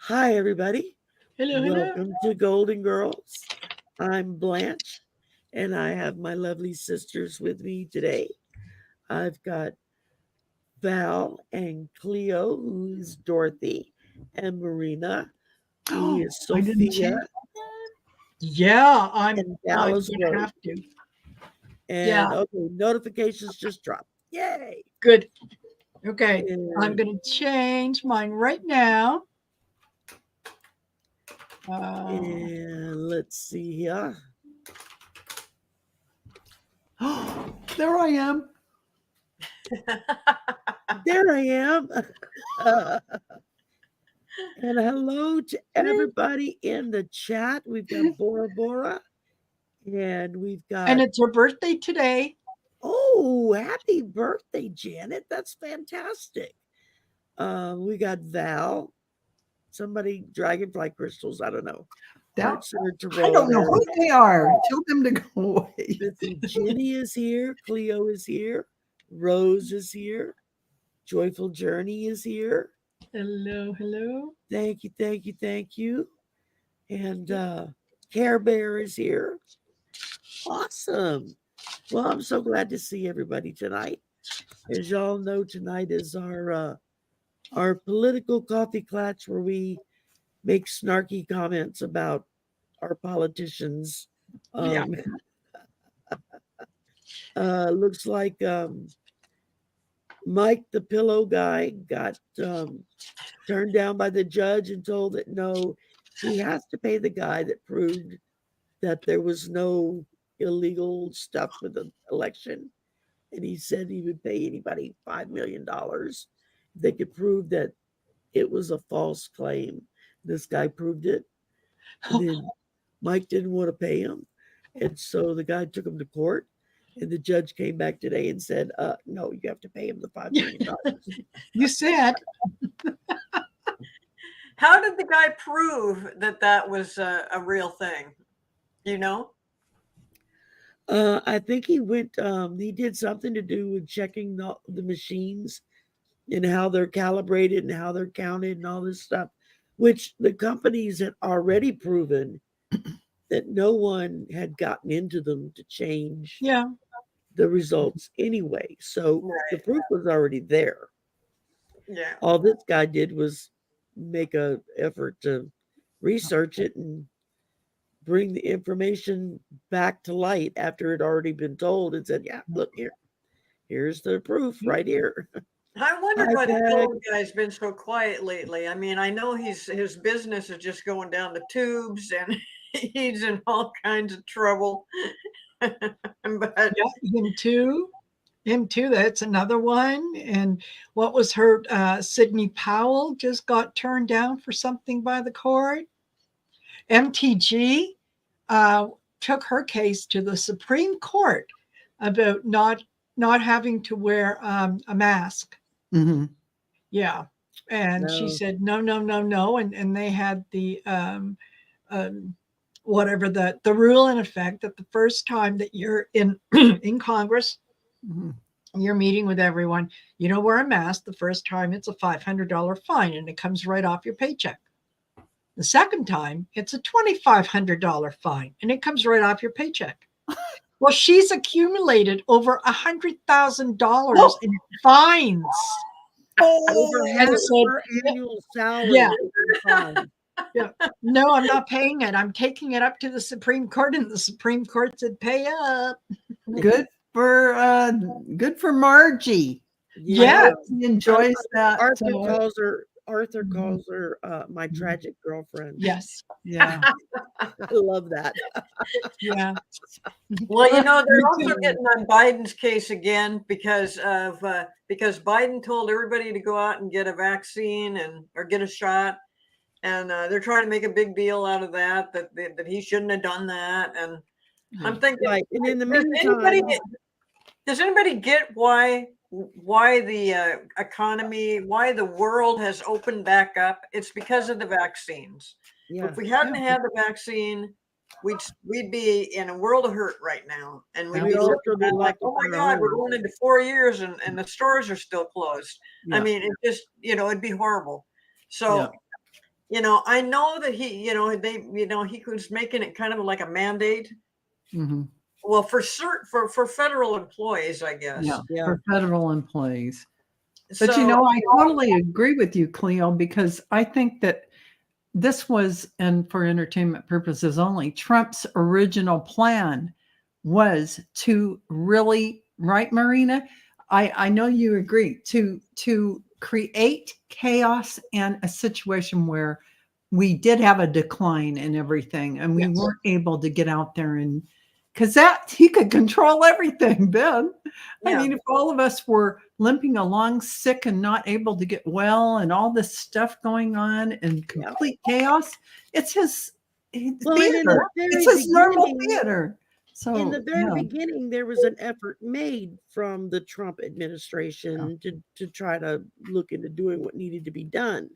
Hi, everybody. Hello, hello. Welcome to Golden Girls. I'm Blanche, and I have my lovely sisters with me today. I've got Val and Cleo, who is Dorothy, and Marina, who is I didn't Sophia, change. Yeah, and I'm Val is gonna Rose. have to. And Yeah, okay, notifications just dropped. Yay! good. Okay, I'm And, gonna change mine right now. Uh, and let's see here. There I am. There I am. And hello to everybody in the chat. We've got Bora Bora, and we've and got, it's her birthday today. oh, happy birthday, Janet. That's fantastic. We got Val, somebody, Dragonfly Crystals, I don't know. That, Hearts are to I roll don't know there. who they are. Tell them to go away. Let's see, Jenny is here, Cleo is here, Rose is here, Joyful Journey is here. Hello, hello. Thank you, thank you, thank you. And Care Bear is here. Awesome. Well, I'm so glad to see everybody tonight. As y'all know, tonight is our political coffee clatch where we make snarky comments about our politicians. Yeah. Looks like Mike, the pillow guy, got turned down by the judge and told that no, he has to pay the guy that proved that there was no illegal stuff with the election. And he said he would pay anybody $5 million if they could prove that it was a false claim. This guy proved it. And then Mike didn't want to pay him. And so the guy took him to court. And the judge came back today and said, no, you have to pay him the $5 million. You said. How did the guy prove that that was a real thing? You know? I think he went, he did something to do with checking the machines and how they're calibrated and how they're counted and all this stuff, which the companies had already proven that no one had gotten into them to change Yeah. the results anyway. So the Right. proof was already there. Yeah. All this guy did was make an effort to research it and bring the information back to light after it had already been told and said, yeah, look here. Here's the proof right here. I wonder Hi, why the Peg. pillow guy's been so quiet lately. I mean, I know his business is just going down the tubes and he's in all kinds of trouble. But Yeah, him too. Him too. That's another one. And what was her? Sidney Powell just got turned down for something by the court. MTG took her case to the Supreme Court about not having to wear a mask. Mm-hmm. Yeah, and she No. said no, no, no, no, and they had the whatever the rule in effect that the first time that you're in in Congress, Mm-hmm. you're meeting with everyone, you don't wear a mask. The first time it's a $500 fine, and it comes right off your paycheck. The second time, it's a $2,500 fine, and it comes right off your paycheck. Well, she's accumulated over $100,000 in fines. Over half And said, her annual salary. Yeah. is fine. yeah, no, I'm not paying it. I'm taking it up to the Supreme Court, and the Supreme Court said, pay up. Good for Margie. Yeah. He enjoys that. Arthur calls her my tragic girlfriend. Yes. Yeah. I love that. Yeah. well, you know, they're Me also too. getting on Biden's case again because Biden told everybody to go out and get a vaccine or get a shot, and they're trying to make a big deal out of that he shouldn't have done that. And I'm thinking, Right. And in the does meantime, anybody get why the economy, why the world has opened back up? It's because of the vaccines. yeah. If we hadn't had the vaccine, we'd be in a world of hurt right now, and we'd We'd be also looking be at like, locked oh my up in our God, we're homes. going into 4 years and the stores are still closed. Yeah. I mean, it just, it'd be horrible. So you know, I know that he, you know, he was making it kind of like a mandate. Mhm. Well, for federal employees, I guess. Yeah, Yeah. for federal employees. But So, you know, I totally agree with you, Cleo, because I think that this was, and for entertainment purposes only, Trump's original plan was to really, right, Marina? I know you agree, to create chaos and a situation where we did have a decline in everything and we Yes. weren't able to get out there and because that he could control everything then. I yeah. mean, if all of us were limping along sick and not able to get well and all this stuff going on and complete chaos, it's his Well, and in the theater. very It's his normal beginning, theater. So in the very yeah. beginning, there was an effort made from the Trump administration to try to look into doing what needed to be done.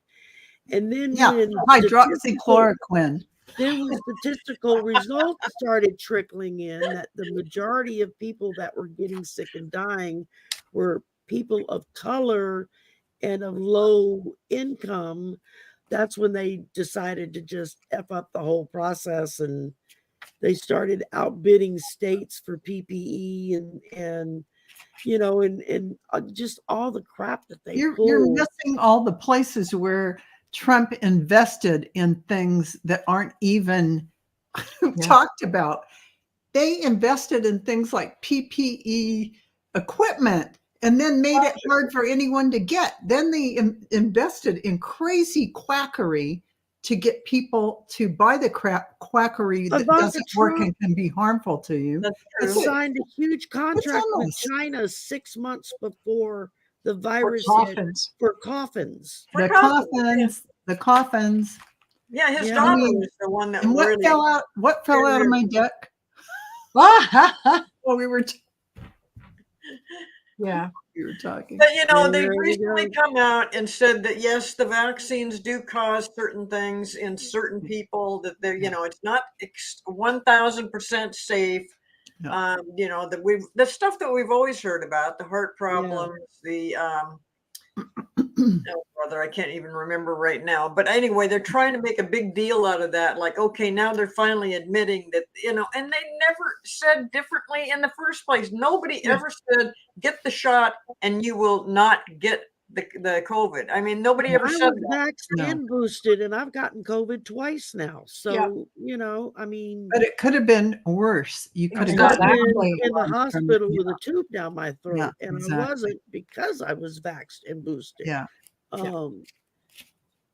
And then Yeah, hydroxychloroquine. when statistical results started trickling in that the majority of people that were getting sick and dying were people of color and of low income, that's when they decided to just F up the whole process, and they started outbidding states for PPE and you know, and just all the crap that they You're pulled. missing all the places where Trump invested in things that aren't even talked about. They invested in things like PPE equipment and then made it hard for anyone to get. Then they invested in crazy quackery to get people to buy the quackery that Ivanka doesn't work Trump and can be harmful to you. That's It true. signed a huge contract with endless. China 6 months before the For virus hit coffins. for coffins. For The coffins, coffins. yeah, his Yeah. daughter I mean, was the one that And what really. fell out? What fell out of my deck? Well, we were Yeah. talking. But you know, they've There we recently go. come out and said that yes, the vaccines do cause certain things in certain people. That they're, you know, it's not 1000% safe. Yeah. You know, that the stuff that we've always heard about, the heart problems, the oh, brother, I can't even remember right now. But anyway, they're trying to make a big deal out of that. Like, okay, now they're finally admitting that, you know, and they never said differently in the first place. Nobody ever said, get the shot and you will not get the COVID. I mean, nobody ever I said was that. vaxxed and boosted, and I've gotten COVID twice now. So, you know, I mean, But it could have been worse. You could have I could have gotten been Exactly. in the from- hospital with a tube down my throat, and exactly. I wasn't because I was vaxxed and boosted. Yeah.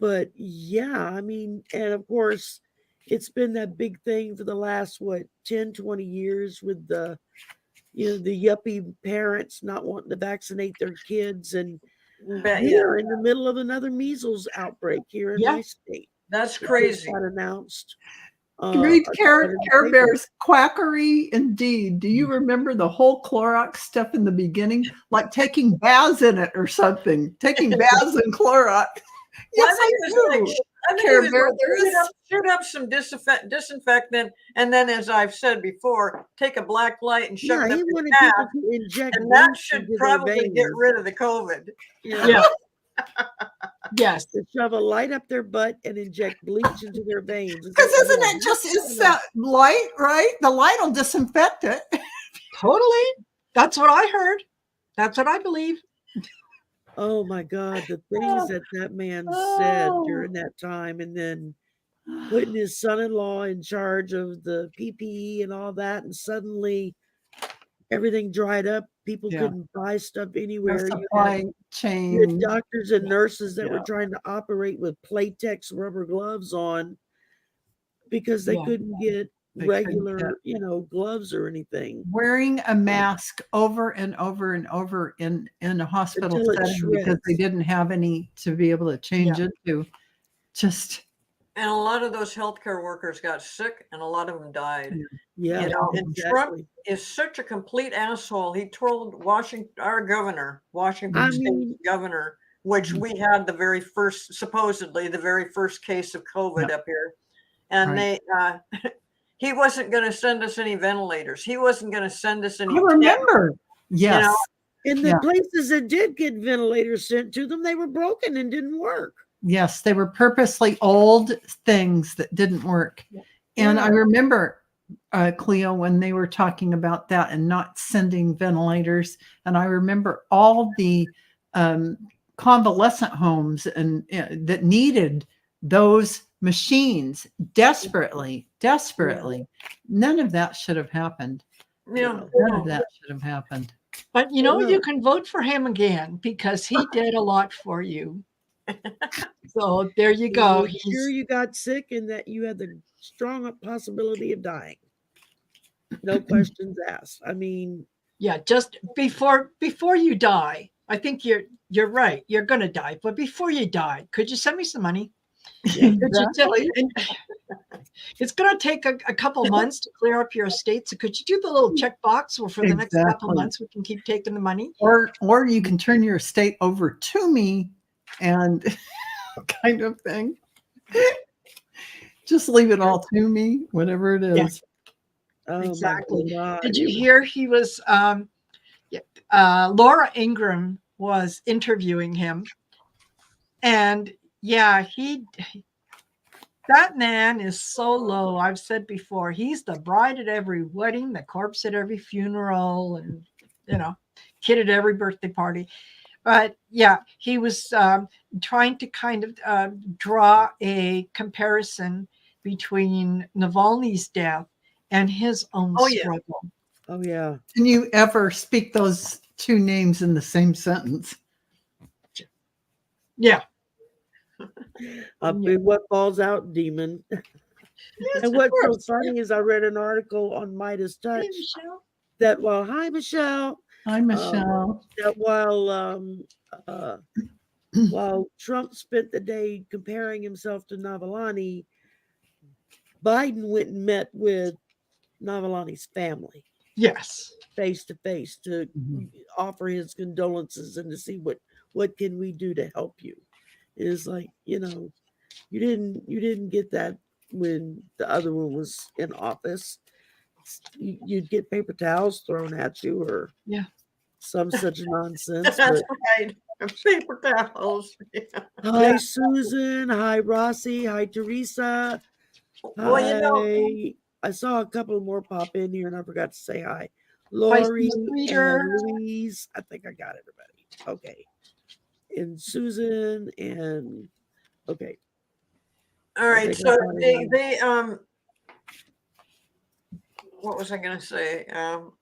But yeah, I mean, and of course, it's been that big thing for the last, 10, 20 years with the, you know, the yuppie parents not wanting to vaccinate their kids. And But yeah, we're in the middle of another measles outbreak here in Yeah. my state. that's It just crazy. got announced. Read I Care saw it in the paper. Bear's quackery indeed. Do you remember the whole Clorox stuff in the beginning? Like taking baths in it or something. Taking baths in Clorox. Yes, I do. I think Care it was Bear, like there is- shoot up some disinfectant, and then, as I've said before, take a black light and shove Yeah, it he up your wanted ass, people to inject and that bleach should into their probably get veins. rid of the COVID. Yeah. Yes. To shove a light up their butt and inject bleach into their veins. It's Because like, isn't yeah, it just that's it's that light, right? The light will disinfect it. Totally. That's what I heard. That's what I believe. Oh my God, the things that man said during that time, and then putting his son-in-law in charge of the PPE and all that, and suddenly everything dried up. People Yeah. couldn't buy stuff No anywhere. supply You had chain. doctors and nurses that were Yeah. trying to operate with Playtex rubber gloves on because they Yeah. couldn't get They couldn't regular, get- you know, gloves or anything. Wearing a mask over and over and over in a hospital Until it setting because they shreds. didn't have any to be able to change into. Just And a lot of those healthcare workers got sick, and a lot of them died. Yeah, You know, and Trump exactly. is such a complete asshole. He told our governor, Washington I State mean, governor, which we had supposedly the very first case of COVID up here, and Right. they he wasn't going to send us any ventilators. He wasn't going to send us any. I remember. Yes. know, in the Yeah. places that did get ventilators sent to them, they were broken and didn't work. Yes, they were purposely old things that didn't work. And I remember, Cleo, when they were talking about that and not sending ventilators. And I remember all the convalescent homes and that needed those machines desperately. None of that should have happened. Yeah. None of that should have happened. But you can vote for him again because he did a lot for you. So there you go. Make sure you got sick and that you had the strong possibility of dying. No questions asked. I mean, yeah, just before you die, I think you're right. You're gonna die, but before you die, could you send me some money? Exactly. It's gonna take a couple months to clear up your estate. So could you do the little checkbox where for the next couple months we can keep taking the money? Or you can turn your estate over to me and kind of thing. Just leave it all to me, whatever it is. oh Exactly. my God. Did you hear he was Laura Ingraham was interviewing him, and yeah, that man is so low. I've said before, he's the bride at every wedding, the corpse at every funeral, and kid at every birthday party. But yeah, he was trying to kind of draw a comparison between Navalny's death and his own struggle. Oh yeah. Can you ever speak those two names in the same sentence? Yeah. What falls out, demon. And what's so funny is I read an article on Midas Touch that hi Michelle. Hi Michelle. That while Trump spent the day comparing himself to Navalny, Biden went and met with Navalny's family. Yes. Face to face to offer his condolences and to see what can we do to help you. It's like, you didn't get that when the other one was in office. You'd get paper towels thrown at you or some such nonsense. That's right. Paper towels. Yeah. Hi Susan. Hi Rossi. Hi Teresa. Hi. I saw a couple more pop in here and I forgot to say hi. Lori and Louise. I think I got everybody. Okay. And Susan and okay. All right. So they what was I gonna say? The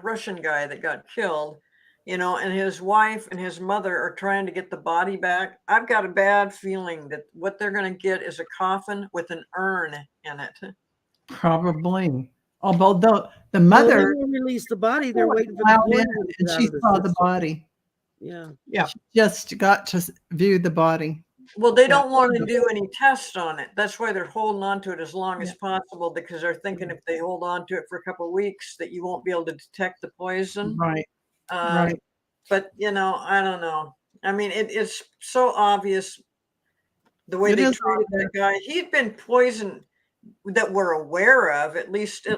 Russian guy that got killed, and his wife and his mother are trying to get the body back. I've got a bad feeling that what they're going to get is a coffin with an urn in it. Probably. Although the mother released the body, they're waiting for the boy and she saw the body. Yeah. She just got to view the body. Well, they don't want to do any tests on it. That's why they're holding on to it as long as possible, because they're thinking if they hold on to it for a couple of weeks that you won't be able to detect the poison. Right. But, I don't know. I mean, it's so obvious the way they treated that guy. He'd been poisoned that we're aware of at least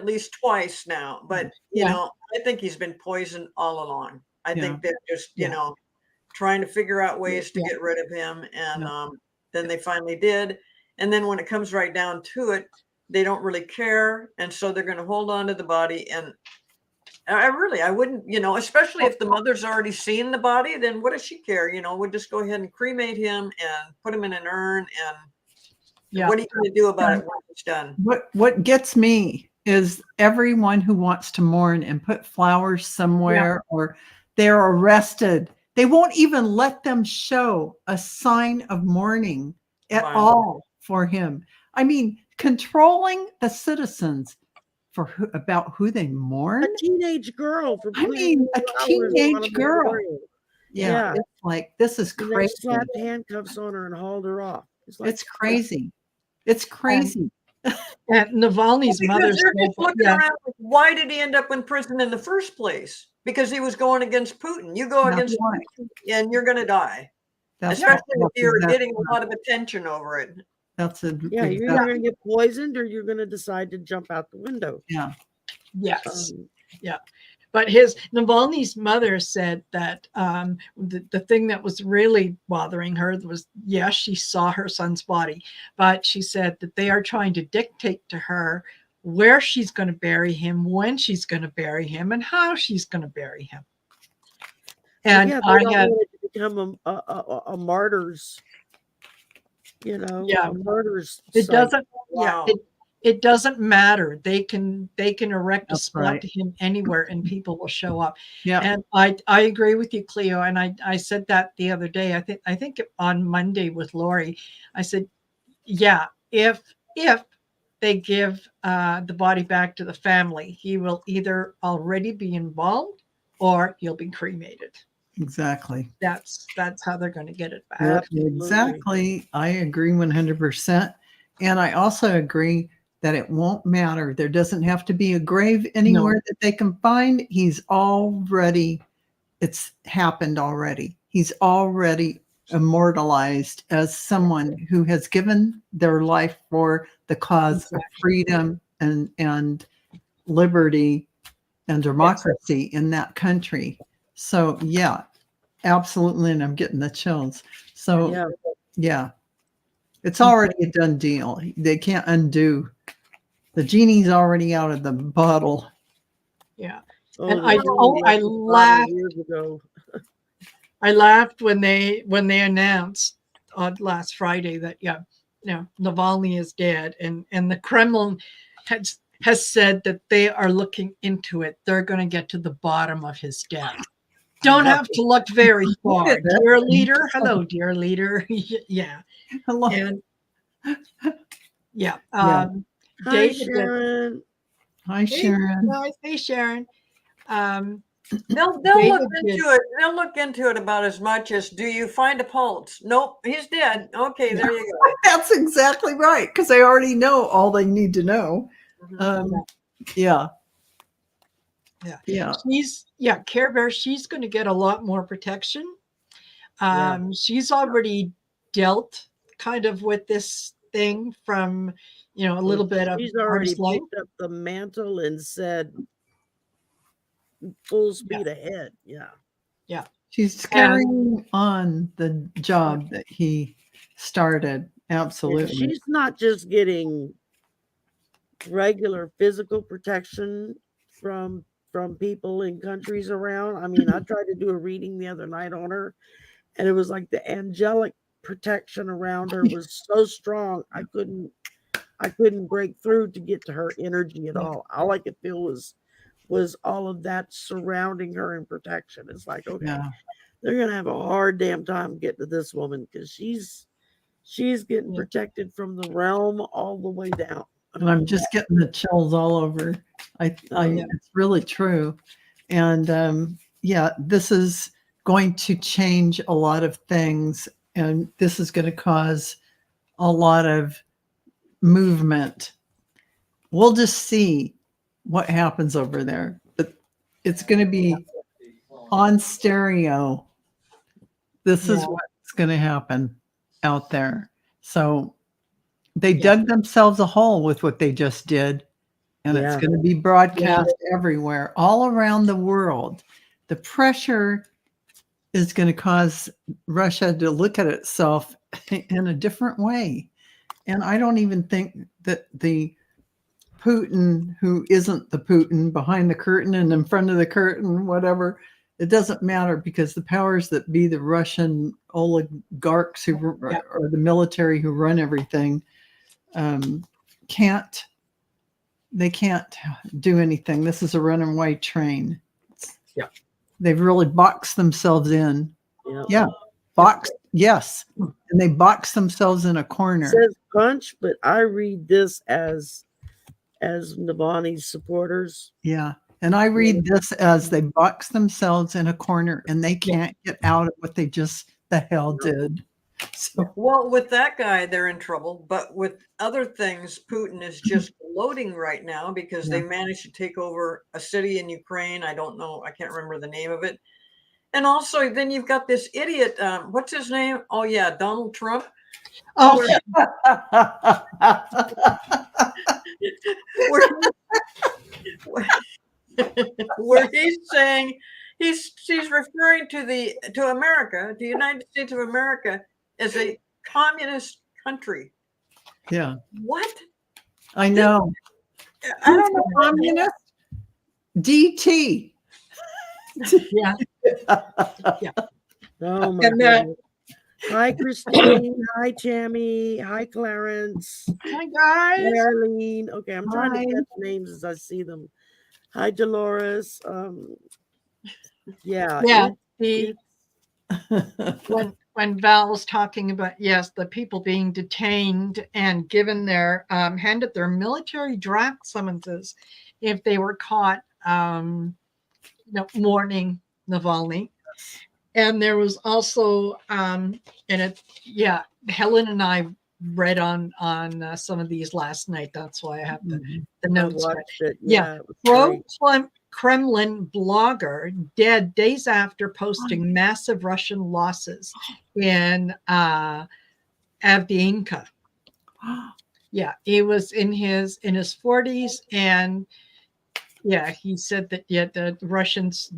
twice now. But, I think he's been poisoned all along. I think they're just, trying to figure out ways to get rid of him. And then they finally did. And then when it comes right down to it, they don't really care. And so they're going to hold on to the body. And I wouldn't, especially if the mother's already seen the body, then what does she care? We'll just go ahead and cremate him and put him in an urn. And what are you going to do about it once it's done? What gets me is everyone who wants to mourn and put flowers somewhere or they're arrested. They won't even let them show a sign of mourning at all for him. I mean, controlling the citizens about who they mourn. A teenage girl. A teenage girl. Yeah. It's like, this is crazy. They slapped handcuffs on her and hauled her off. It's crazy. It's crazy. And Navalny's mother said, looking around, why did he end up in prison in the first place? Because he was going against Putin. You go against Putin and you're going to die. Especially if you're getting a lot of attention over it. You're either going to get poisoned or you're going to decide to jump out the window. Yes. But Navalny's mother said that the thing that was really bothering her was, yes, she saw her son's body, but she said that they are trying to dictate to her where she's going to bury him, when she's going to bury him, and how she's going to bury him. And yeah, I they don't had, want it to become a martyr's, a martyr's it site. doesn't, Wow. it doesn't matter. They can erect a That's spot right. to him anywhere, and people will show up. Yeah. And I agree with you, Cleo. And I said that the other day. I think on Monday with Lori, I said, yeah, if they give the body back to the family, he will either already be embalmed or he'll be cremated. Exactly. That's how they're going to get it back. Yep, Absolutely. exactly. I agree 100%. And I also agree that it won't matter. There doesn't have to be a grave anywhere that they can find. It's happened already. He's already immortalized as someone who has given their life for the cause of freedom and liberty and democracy in that country. So yeah, absolutely. And I'm getting the chills. So yeah, it's already a done deal. They can't undo. The genie's already out of the bottle. Yeah. Oh, And the I genie laughed. years ago. I laughed when they announced on last Friday that Navalny is dead, and the Kremlin has said that they are looking into it. They're going to get to the bottom of his death. Don't have to look very far, dear leader. Hello, dear leader. Yeah. Hello. And yeah. Hi, David. Sharon. Hi, Sharon. Hey, Sharon. They'll David look into did- it. They'll look into it about as much as, do you find a pulse? Nope, he's dead. Okay, there you go. That's exactly right, because they already know all they need to know. Mhm. Yeah. She's Care Bear. She's going to get a lot more protection. Yeah. She's already dealt kind of with this thing from a little bit of She's already arm's length. picked up the mantle and said, full speed ahead. Yeah. She's carrying on the job that he started. Absolutely. She's not just getting regular physical protection from people in countries around. I mean, I tried to do a reading the other night on her, and it was like the angelic protection around her was so strong I couldn't break through to get to her energy at all. All I could feel was all of that surrounding her in protection. It's like, okay, they're gonna have a hard damn time getting to this woman, because she's getting protected from the realm all the way down. And I'm just getting the chills all over. It's really true. And this is going to change a lot of things, and this is going to cause a lot of movement. We'll just see what happens over there, but it's going to be on stereo. This is what's going to happen out there. So they dug themselves a hole with what they just did, and it's going to be broadcast everywhere, all around the world. The pressure is going to cause Russia to look at itself in a different way. And I don't even think that the Putin, who isn't the Putin, behind the curtain and in front of the curtain, whatever, it doesn't matter, because the powers that be, the Russian oligarchs or the military who run everything, can't do anything. This is a runaway train. They've really boxed themselves in. Boxed. Yes. And they box themselves in a corner. It says punch, but I read this as Navalny's supporters. Yeah. And I read this as they box themselves in a corner and they can't get out of what they just the hell did. So, well, with that guy, they're in trouble. But with other things, Putin is just gloating right now because they managed to take over a city in Ukraine. I don't know. I can't remember the name of it. And also, then you've got this idiot. What's his name? Oh, yeah, Donald Trump. Oh, where he's saying he's referring to America, the United States of America, as a communist country. Yeah, What? I know. I don't know. Communist? DT. Yeah. Oh my And goodness. Hi, Christine. Hi, Tammy. Hi, Clarence. Hi, guys. Hi, Arlene. Okay, I'm trying Hi. to catch names as I see them. Hi, Dolores. Yeah. Yeah. It's When Val was talking about, yes, the people being detained and given their handed their military draft summonses if they were caught mourning Navalny. And there was also and it, yeah, Helen and I read on some of these last night. That's why I have the I notes. watched it. Yeah, It was great. Kremlin blogger dead days after posting massive Russian losses in Avdiivka. Yeah, he was in his 40s, and yeah, he said that the Russians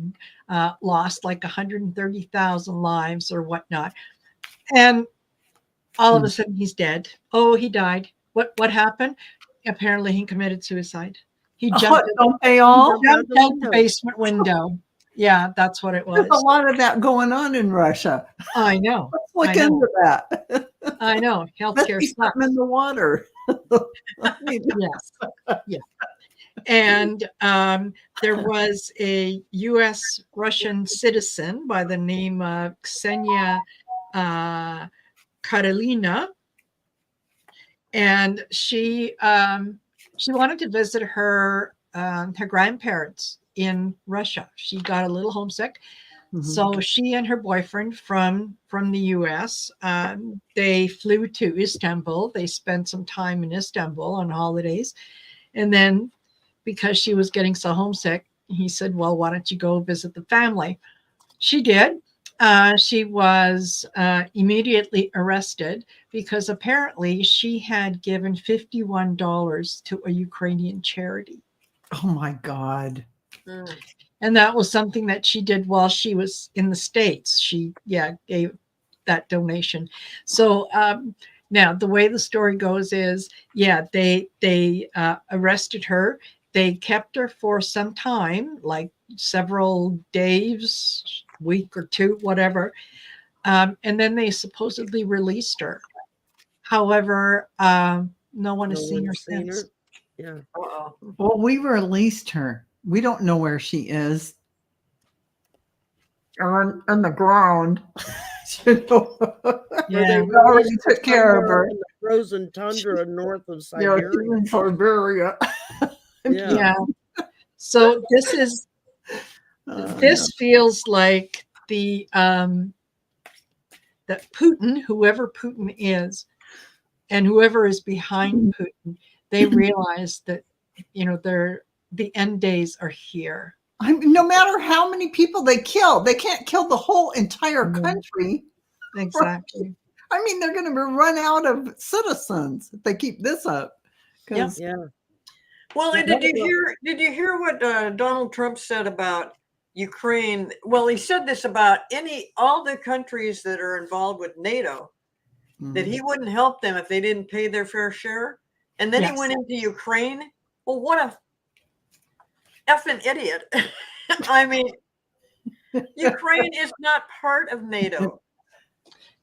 lost like 130,000 lives or whatnot, and all of a sudden he's dead. Oh, he died. What happened? Apparently, he committed suicide. He jumped. Don't they all? Jumped out the basement window. Yeah, that's what it was. There's a lot of that going on in Russia. I know. Let's look into that. I know. Must Healthcare be sucks. something in the water. I mean, Yes. Yeah. And there was a U.S. Russian citizen by the name of Ksenia Karelina, and she wanted to visit her grandparents in Russia. She got a little homesick. So she and her boyfriend from the U.S., they flew to Istanbul. They spent some time in Istanbul on holidays. And then because she was getting so homesick, he said, well, why don't you go visit the family? She did. She was immediately arrested because apparently she had given $51 to a Ukrainian charity. oh my God. And that was something that she did while she was in the States. She, gave that donation. So now the way the story goes is, they arrested her. They kept her for some time, like several days, week or two, whatever. And then they supposedly released her. However, no one has seen her since. Yeah. Well, we released her. We don't know where she is. On the ground. You know, Yeah. we already took care of her. In the frozen tundra north of Yeah, Siberia. she's in Siberia. Yeah. So this feels like that Putin, whoever Putin is, and whoever is behind Putin, they realize that the end days are here. I mean, no matter how many people they kill, they can't kill the whole entire country. Exactly. I mean, they're going to run out of citizens if they keep this up. Yeah. Well, and did you hear what Donald Trump said about Ukraine? Well, he said this about all the countries that are involved with NATO, that he wouldn't help them if they didn't pay their fair share. And then he went into Ukraine. Well, what a effing idiot. I mean, Ukraine is not part of NATO.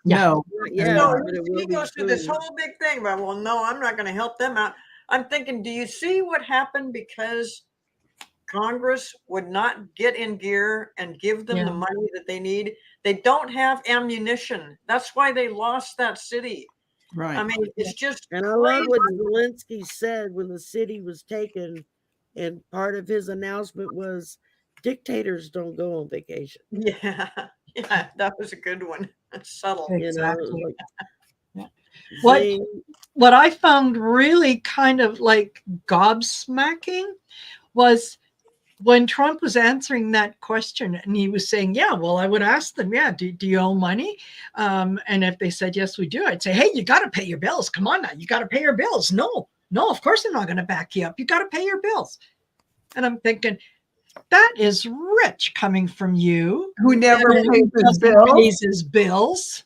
No. Yeah. So he goes through this whole big thing about, well, no, I'm not going to help them out. I'm thinking, do you see what happened because Congress would not get in gear and give them the money that they need? They don't have ammunition. That's why they lost that city. Right. I mean, it's just And I love what Zelensky said when the city was taken, and part of his announcement was dictators don't go on vacation. Yeah, that was a good one. That's subtle. Exactly. Like, What I found really kind of like gobsmacking was when Trump was answering that question, and he was saying, yeah, well, I would ask them, do you owe money? And if they said, yes, we do, I'd say, hey, you got to pay your bills. Come on now, you got to pay your bills. No, of course I'm not going to back you up. You got to pay your bills. And I'm thinking, That is rich coming from you. Who never And pays his doesn't bills. pays his bills.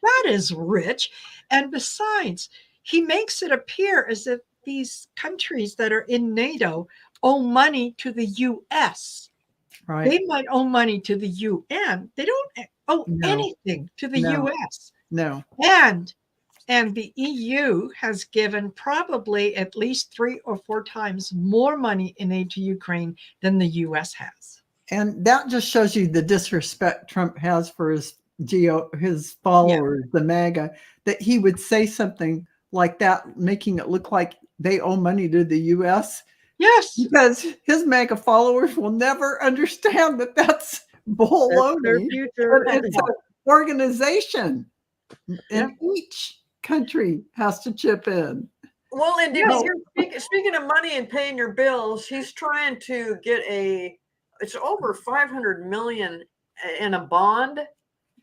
That is rich. And besides, he makes it appear as if these countries that are in NATO owe money to the US. Right. They might owe money to the UN. They don't owe No. anything to the No. US. No. And the EU has given probably at least 3 or 4 times more money in aid to Ukraine than the US has. And that just shows you the disrespect Trump has for his followers, the MAGA, that he would say something like that, making it look like they owe money to the US. Yes. Because his MAGA followers will never understand that that's baloney. their future. But it's an organization, and each country has to chip in. Well, and did you hear, speaking of money and paying your bills, he's trying to get it's over 500 million in a bond.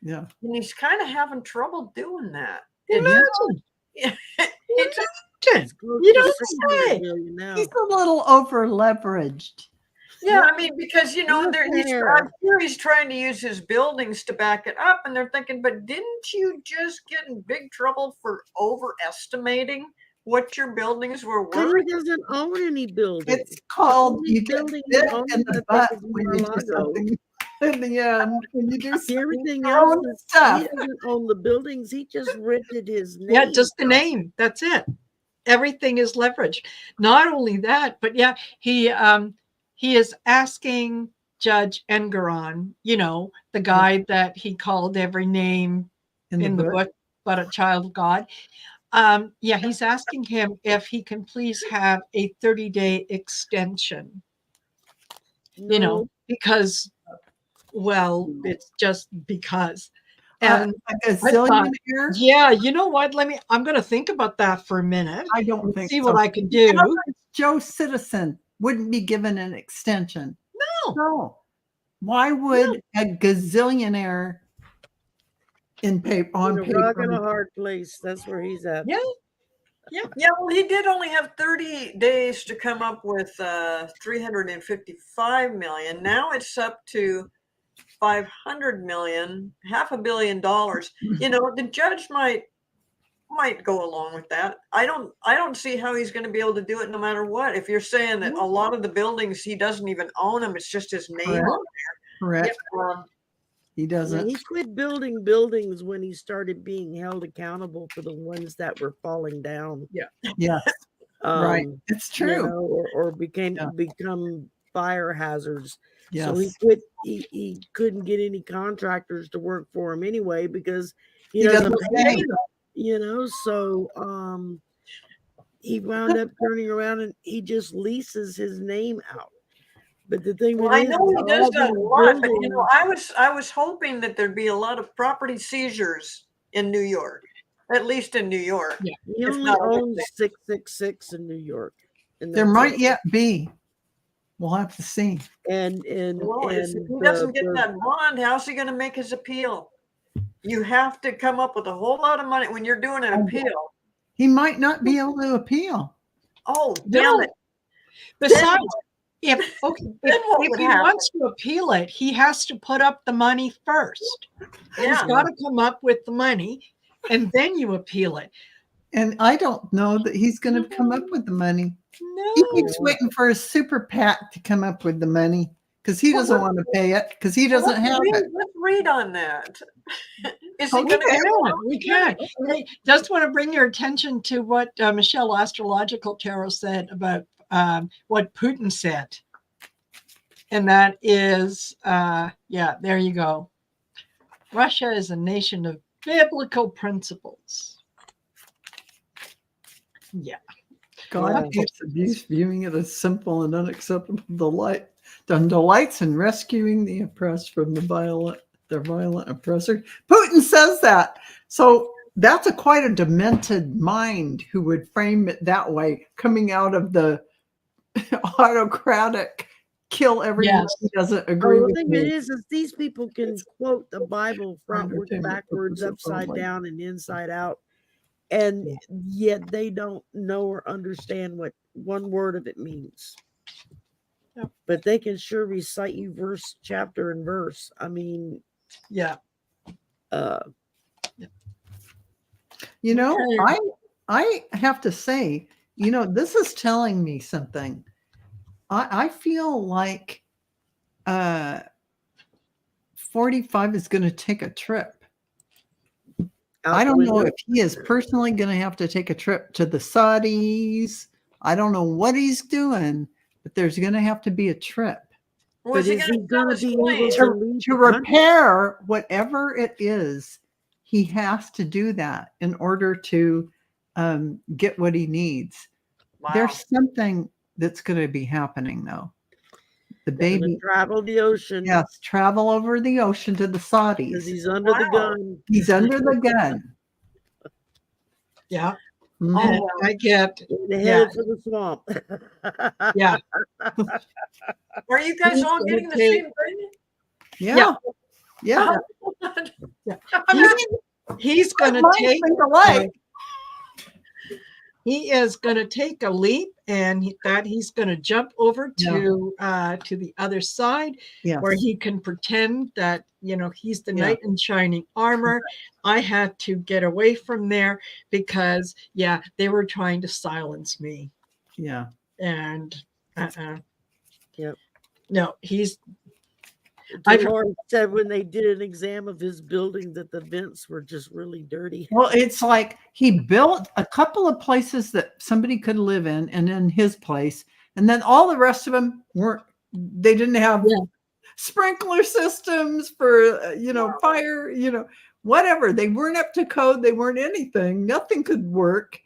Yeah. And he's kind of having trouble doing that. Imagine. It's close You to don't 600 say. million now. He's a little over leveraged. Yeah, I mean, because Look I'm there. sure he's trying to use his buildings to back it up, and they're thinking, but didn't you just get in big trouble for overestimating what your buildings were But worth? he doesn't own any buildings. It's called only you get building bit he owns, in I the think, butt is when you do Mar-a-Lago. something in the end. When you do Everything your else own is stuff. he doesn't own the buildings. He just rented his name. Yeah, just the name. That's it. Everything is leveraged. Not only that, but yeah, he is asking Judge Engeron, the guy that he called every name in the book, but a child of God. He's asking him if he can please have a 30-day extension. No. Because, well, it's just because. And a zillionaire? yeah, you know what? I'm going to think about that for a minute. I don't think see so. what I can do. Joe Citizen wouldn't be given an extension. No. Why would a gazillionaire on paper? A rock and a hard place. That's where he's at. Yeah. Yeah, well, he did only have 30 days to come up with 355 million. Now it's up to 500 million, $500 million. The judge might go along with that. I don't see how he's going to be able to do it no matter what. If you're saying that a lot of the buildings he doesn't even own them, it's just his name on there. Correct. He doesn't. He quit building buildings when he started being held accountable for the ones that were falling down. Yeah. Right. It's true. Or become fire hazards. Yes. So he quit. He couldn't get any contractors to work for him anyway because he doesn't pay them. So he wound up turning around and he just leases his name out. But the thing I know he does that a lot, but I was hoping that there'd be a lot of property seizures in New York, at least in New York. Yeah. He only owns 666 in New York. And there might yet be. We'll have to see. And if he doesn't get that bond, how's he going to make his appeal? You have to come up with a whole lot of money when you're doing an appeal. He might not be able to appeal. Oh, damn it. Besides, if he wants to appeal it, he has to put up the money first. He's got to come up with the money, and then you appeal it. And I don't know that he's going to come up with the money. No. He keeps waiting for his super PAC to come up with the money because he doesn't want to pay it because he doesn't have it. Let's read on that. Is he Okay, going we can. Hey, just want to bring your attention to what Michelle Astrological Tarot said about what Putin said. And that is, there you go. Russia is a nation of biblical principles. Yeah. God hates abuse, viewing it as simple and unacceptable delights in rescuing the oppressed from their violent oppressor. Putin says that. So that's quite a demented mind who would frame it that way, coming out of the autocratic kill everyone who doesn't agree with me. The thing is these people can quote the Bible frontwards, backwards, upside down, and inside out. And yet they don't know or understand what one word of it means. but they can sure recite you verse, chapter, and verse. I mean, Yeah. You know, Okay. I have to say, this is telling me something. I feel like 45 is going to take a trip. out I the don't know window. if he is personally going to have to take a trip to the Saudis. I don't know what he's doing, but there's going to have to be a trip Was But he is going he to sell going to his be able plane? to to, leave to the country? repair whatever it is. He has to do that in order to get what he needs. Wow. There's something that's going to be happening, though. The Gonna baby, travel the ocean yes, travel over the ocean to the because Saudis. he's under the Wow. gun. He's under the gun. Yeah. Mhm. Oh, And wow. I get, They're yeah, headed for the swamp. yeah, Are you guys He's all gonna getting the take- same thing? Yeah. Yeah. yeah. I'm He's, not- he's going to Mine take, think alike. he is going to take a leap, and he's going to jump over to the other side, Yes. where he can pretend that he's the Yeah. knight in shining armor. I had to get away from there because they were trying to silence me, Yeah. and Yep. no, I've- Dolores said when they did an exam of his building that the vents were just really dirty. Well, it's like he built a couple of places that somebody could live in, and in his place, and then all the rest of them they didn't have sprinkler systems for fire, whatever. They weren't up to code. They weren't anything. Nothing could work.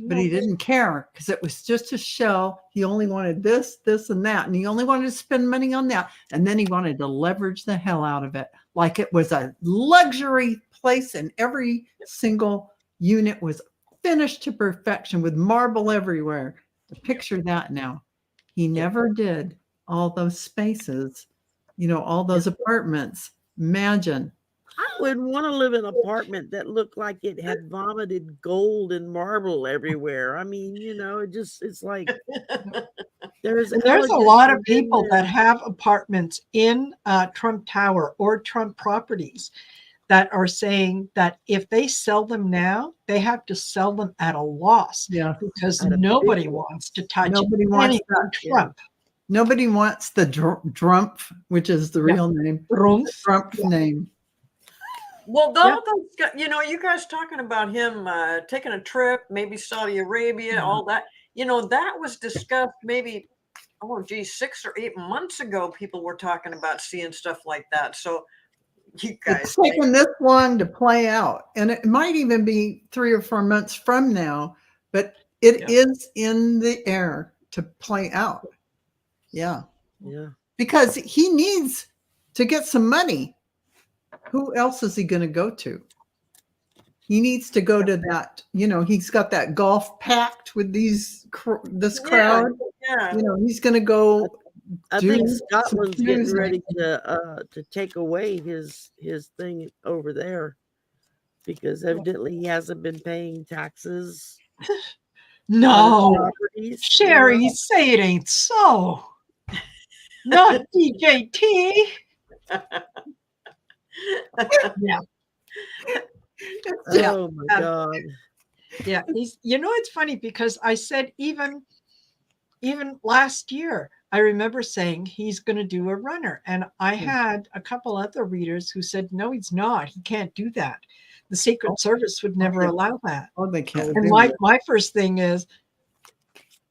But he didn't care because it was just a shell. He only wanted this, and that. And he only wanted to spend money on that. And then he wanted to leverage the hell out of it. Like it was a luxury place, and every single unit was finished to perfection with marble everywhere. Picture that now. He never did all those spaces, all those apartments. Imagine. I wouldn't want to live in an apartment that looked like it had vomited gold and marble everywhere. I mean, it's like there's a elegance lot of within people there. that have apartments in Trump Tower or Trump properties that are saying that if they sell them now, they have to sell them at a loss. Yeah. Because At a big nobody loss. wants to touch Nobody wants anything that, Trump. Nobody wants the Drumpf, which is the real name. Rumpf. Drumpf name. Well, you guys talking about him taking a trip, maybe Saudi Arabia, all that. That was discussed maybe, 6 or 8 months ago. People were talking about seeing stuff like that. So you guys, It's taken this long to play out, and it might even be 3 or 4 months from now, but it is in the air to play out. Yeah. Yeah. Because he needs to get some money. Who else is he going to go to? He needs to go to that, he's got that golf pact with this crowd. Yeah. He's going to go. I think Scotland's getting ready to take away his thing over there because evidently he hasn't been paying taxes. No, Sherry, say it ain't so. Not DJT. Yeah. Oh my God. Yeah. It's funny because I said even last year, I remember saying he's going to do a runner. And I had a couple other readers who said, no, he's not. He can't do that. The Secret Service would never allow that. Oh, they can't. And my first thing is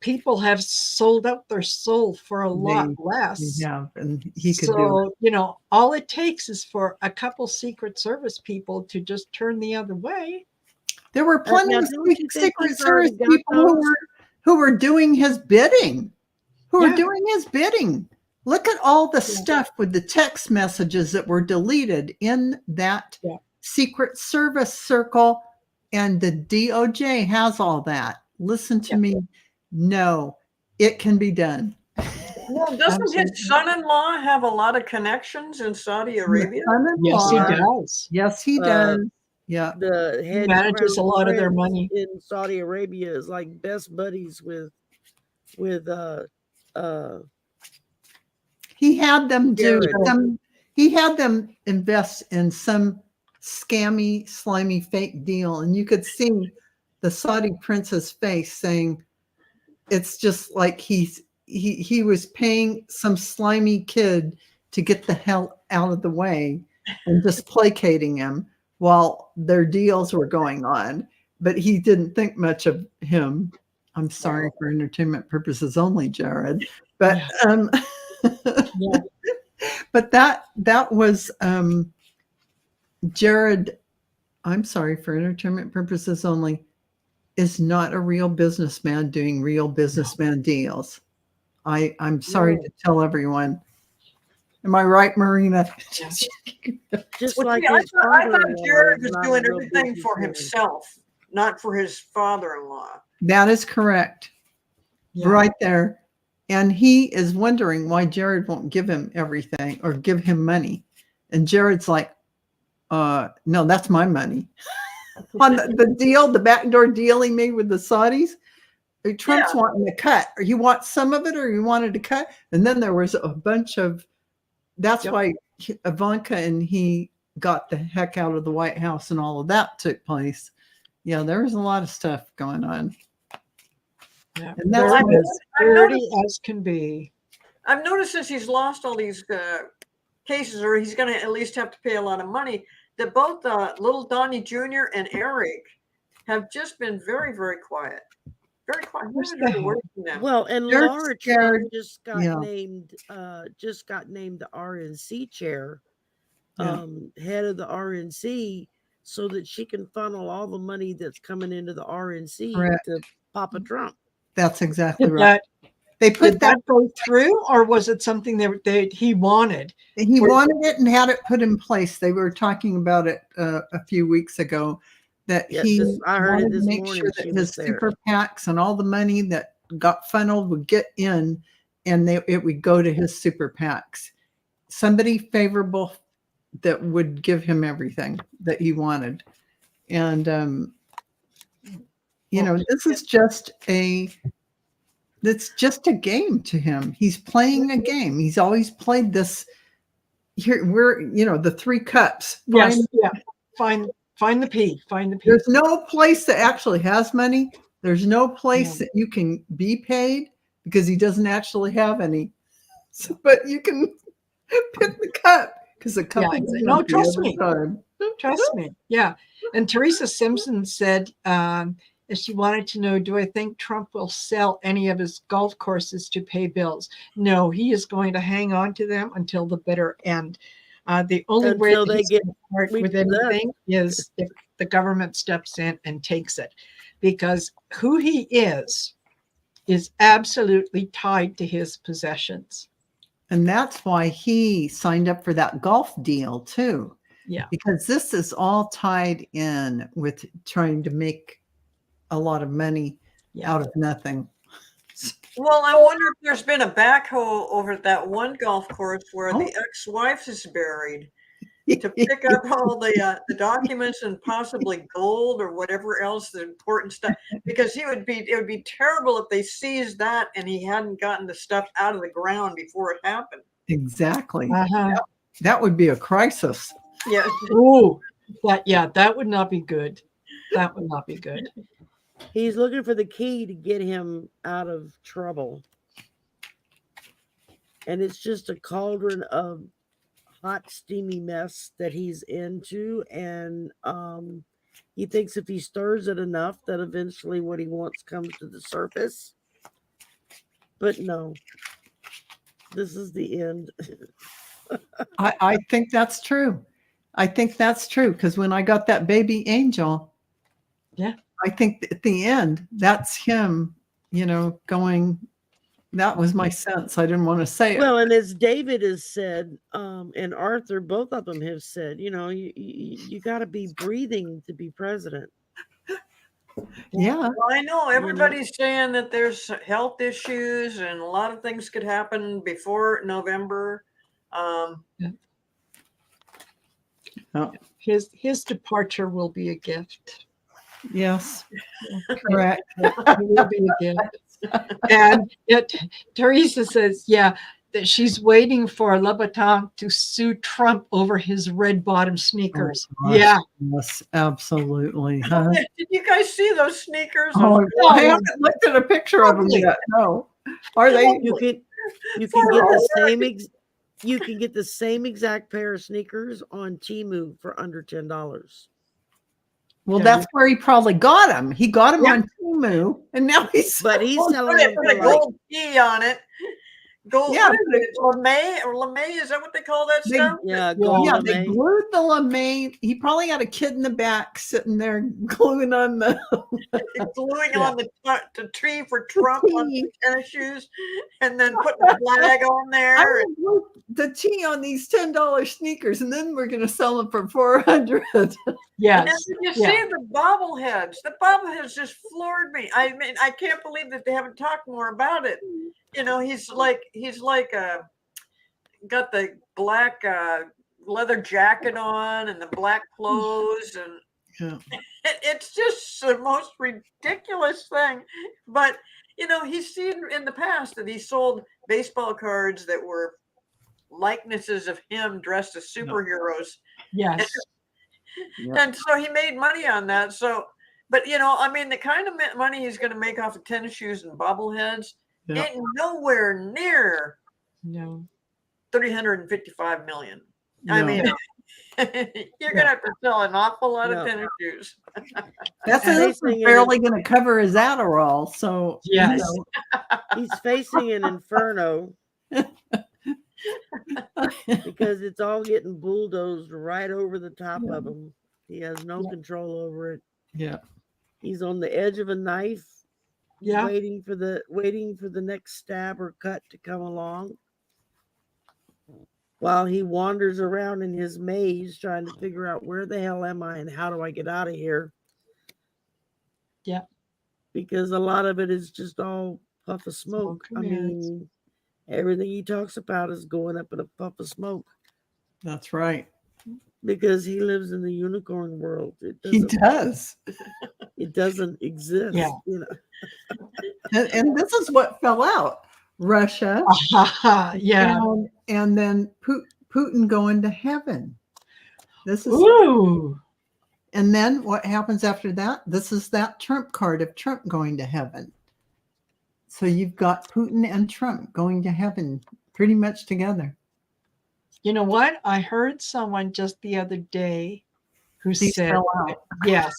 people have sold out their soul for a lot less. Yeah, and he could do it. All it takes is for a couple Secret Service people to just turn the other way. There were plenty of Secret Service people who were doing his bidding. Look at all the stuff with the text messages that were deleted in that Secret Service circle, and the DOJ has all that. Listen to me. No, it can be done. Well, doesn't his son-in-law have a lot of connections in Saudi Arabia? Yes, he does. Yes, he does. Yeah, the head manages a lot of their money in Saudi Arabia is like best buddies with He had them do Jared. some. He had them invest in some scammy, slimy, fake deal, and you could see the Saudi prince's face saying, "It's just like he was paying some slimy kid to get the hell out of the way and just placating him while their deals were going on." But he didn't think much of him. I'm sorry, for entertainment purposes only, Jared. But Yeah. but that was Jared. I'm sorry, for entertainment purposes only, is not a real businessman doing real businessman deals. I'm sorry to tell everyone. Am I right, Marina? Just Well, like see, I his thought father-in-law Jared is was not a doing real everything for businessman. himself, not for his father-in-law. That is correct. Yeah. Right there. And he is wondering why Jared won't give him everything or give him money. And Jared's like, no, that's my money. On the deal, the backdoor deal he made with the Saudis, Trump's wanting to cut. Or he wants some of it, or he wanted to cut. And then there was a bunch of, that's why Ivanka and he got the heck out of the White House and all of that took place. Yeah, there was a lot of stuff going on. Yeah. And that's They're what as dirty as can be. I've noticed since he's lost all these cases, or he's going to at least have to pay a lot of money, that both little Donnie Jr. and Eric have just been very, very quiet. Very quiet. I haven't heard a word from them. Well, and They're Laura scared. just got named the RNC chair, head of the RNC, so that she can funnel all the money that's coming into the RNC Correct. to Papa Trump. That's exactly Did right. They put did that go through, or was it something that he wanted? He wanted it and had it put in place. They were talking about it a few weeks ago, that I heard it wanted this to make morning. sure that his super PACs and all the money that got funneled would get in, and it would go to his super PACs. Somebody favorable that would give him everything that he wanted. And this is just it's just a game to him. He's playing a game. He's always played this. Here we're, the three cups. Yes, find the P. Find the P. There's no place that actually has money. There's no place that you can be paid because he doesn't actually have any. So, but you can pick the cup because the cup is no, trust me. time. Trust me. Yeah. And Teresa Simpson said, she wanted to know, do I think Trump will sell any of his golf courses to pay bills? No, he is going to hang on to them until the bitter end. The only way that he's going to part with anything is if the government steps in and takes it, because who he is absolutely tied to his possessions. And that's why he signed up for that golf deal too. Yeah. Because this is all tied in with trying to make a lot of money out of nothing. Well, I wonder if there's been a backhoe over at that one golf course where the ex-wife is buried to pick up all the documents and possibly gold or whatever else, the important stuff. Because it would be terrible if they seized that and he hadn't gotten the stuff out of the ground before it happened. Exactly. That would be a crisis. Yeah. Ooh, that would not be good. That would not be good. He's looking for the key to get him out of trouble. And it's just a cauldron of hot, steamy mess that he's into. And he thinks if he stirs it enough that eventually what he wants comes to the surface. But no, this is the end. I think that's true. I think that's true. Because when I got that baby angel, I think at the end, that's him, going, that was my sense. I didn't want to say it. Well, and as David has said, and Arthur, both of them have said, you got to be breathing to be president. Yeah. Well, I know everybody's saying that there's health issues and a lot of things could happen before November. His departure will be a gift. Yes, correct. It will be a gift. And Teresa says, that she's waiting for Louboutin to sue Trump over his red bottom sneakers. Oh, gosh, Yeah. yes, absolutely. Huh? Did you guys see those sneakers? Oh, Oh, I yeah. haven't looked at a picture of them Lovely. yet. No, are they? You can For get the all same you can get the same exact pair of sneakers on Temu for under $10. Well, Yeah. that's where he probably got them. He got them Yeah. on Temu, and now he's. But he's Put selling it, them put for a like gold key on it. Gold, Yeah, what is it? LeMay or LeMay? Is that what they call that They- stuff? yeah, gold Yeah, they lame. glued the lame. He probably had a kid in the back sitting there gluing on the. Gluing Yeah. on the tree for Trump on T. the tennis shoes, and then putting the flag on I'm there. gonna glue the T on these $10 sneakers, and then we're gonna sell them for $400. And then Yes. did you Yeah. see the bobbleheads? The bobbleheads just floored me. I mean, I can't believe that they haven't talked more about it. You know, he's like got the black leather jacket on and the black clothes, and Yeah. it's just the most ridiculous thing. But you know, he's seen in the past that he sold baseball cards that were likenesses of him dressed as superheroes. Yes. Yeah. And so he made money on that. So, but you know, I mean, the kind of money he's going to make off of tennis shoes and bobbleheads Yeah. ain't nowhere near No. 355 million. I No. mean, you're going to have to sell an awful lot No. of tennis shoes. That's And this is facing barely going to cover his Adderall. So you Yes. know. He's facing an inferno because it's all getting bulldozed right over the top Yeah. of him. He has no Yeah. control over it. Yeah. He's on the edge of a knife, Yeah. waiting for the next stab or cut to come along, while he wanders around in his maze trying to figure out where the hell am I and how do I get out of here. Yeah. Because a lot of it is just all puff of smoke. Smoke I and mirrors. mean, everything he talks about is going up in a puff of smoke That's right. because he lives in the unicorn world. He does. It doesn't exist. Yeah. You know. And this is what fell out. Russia Yeah. and then Putin going to heaven. This is Ooh. and then what happens after that? This is that Trump card of Trump going to heaven. So you've got Putin and Trump going to heaven pretty much together. You know what? I heard someone just the other day who These said, fell out. yes.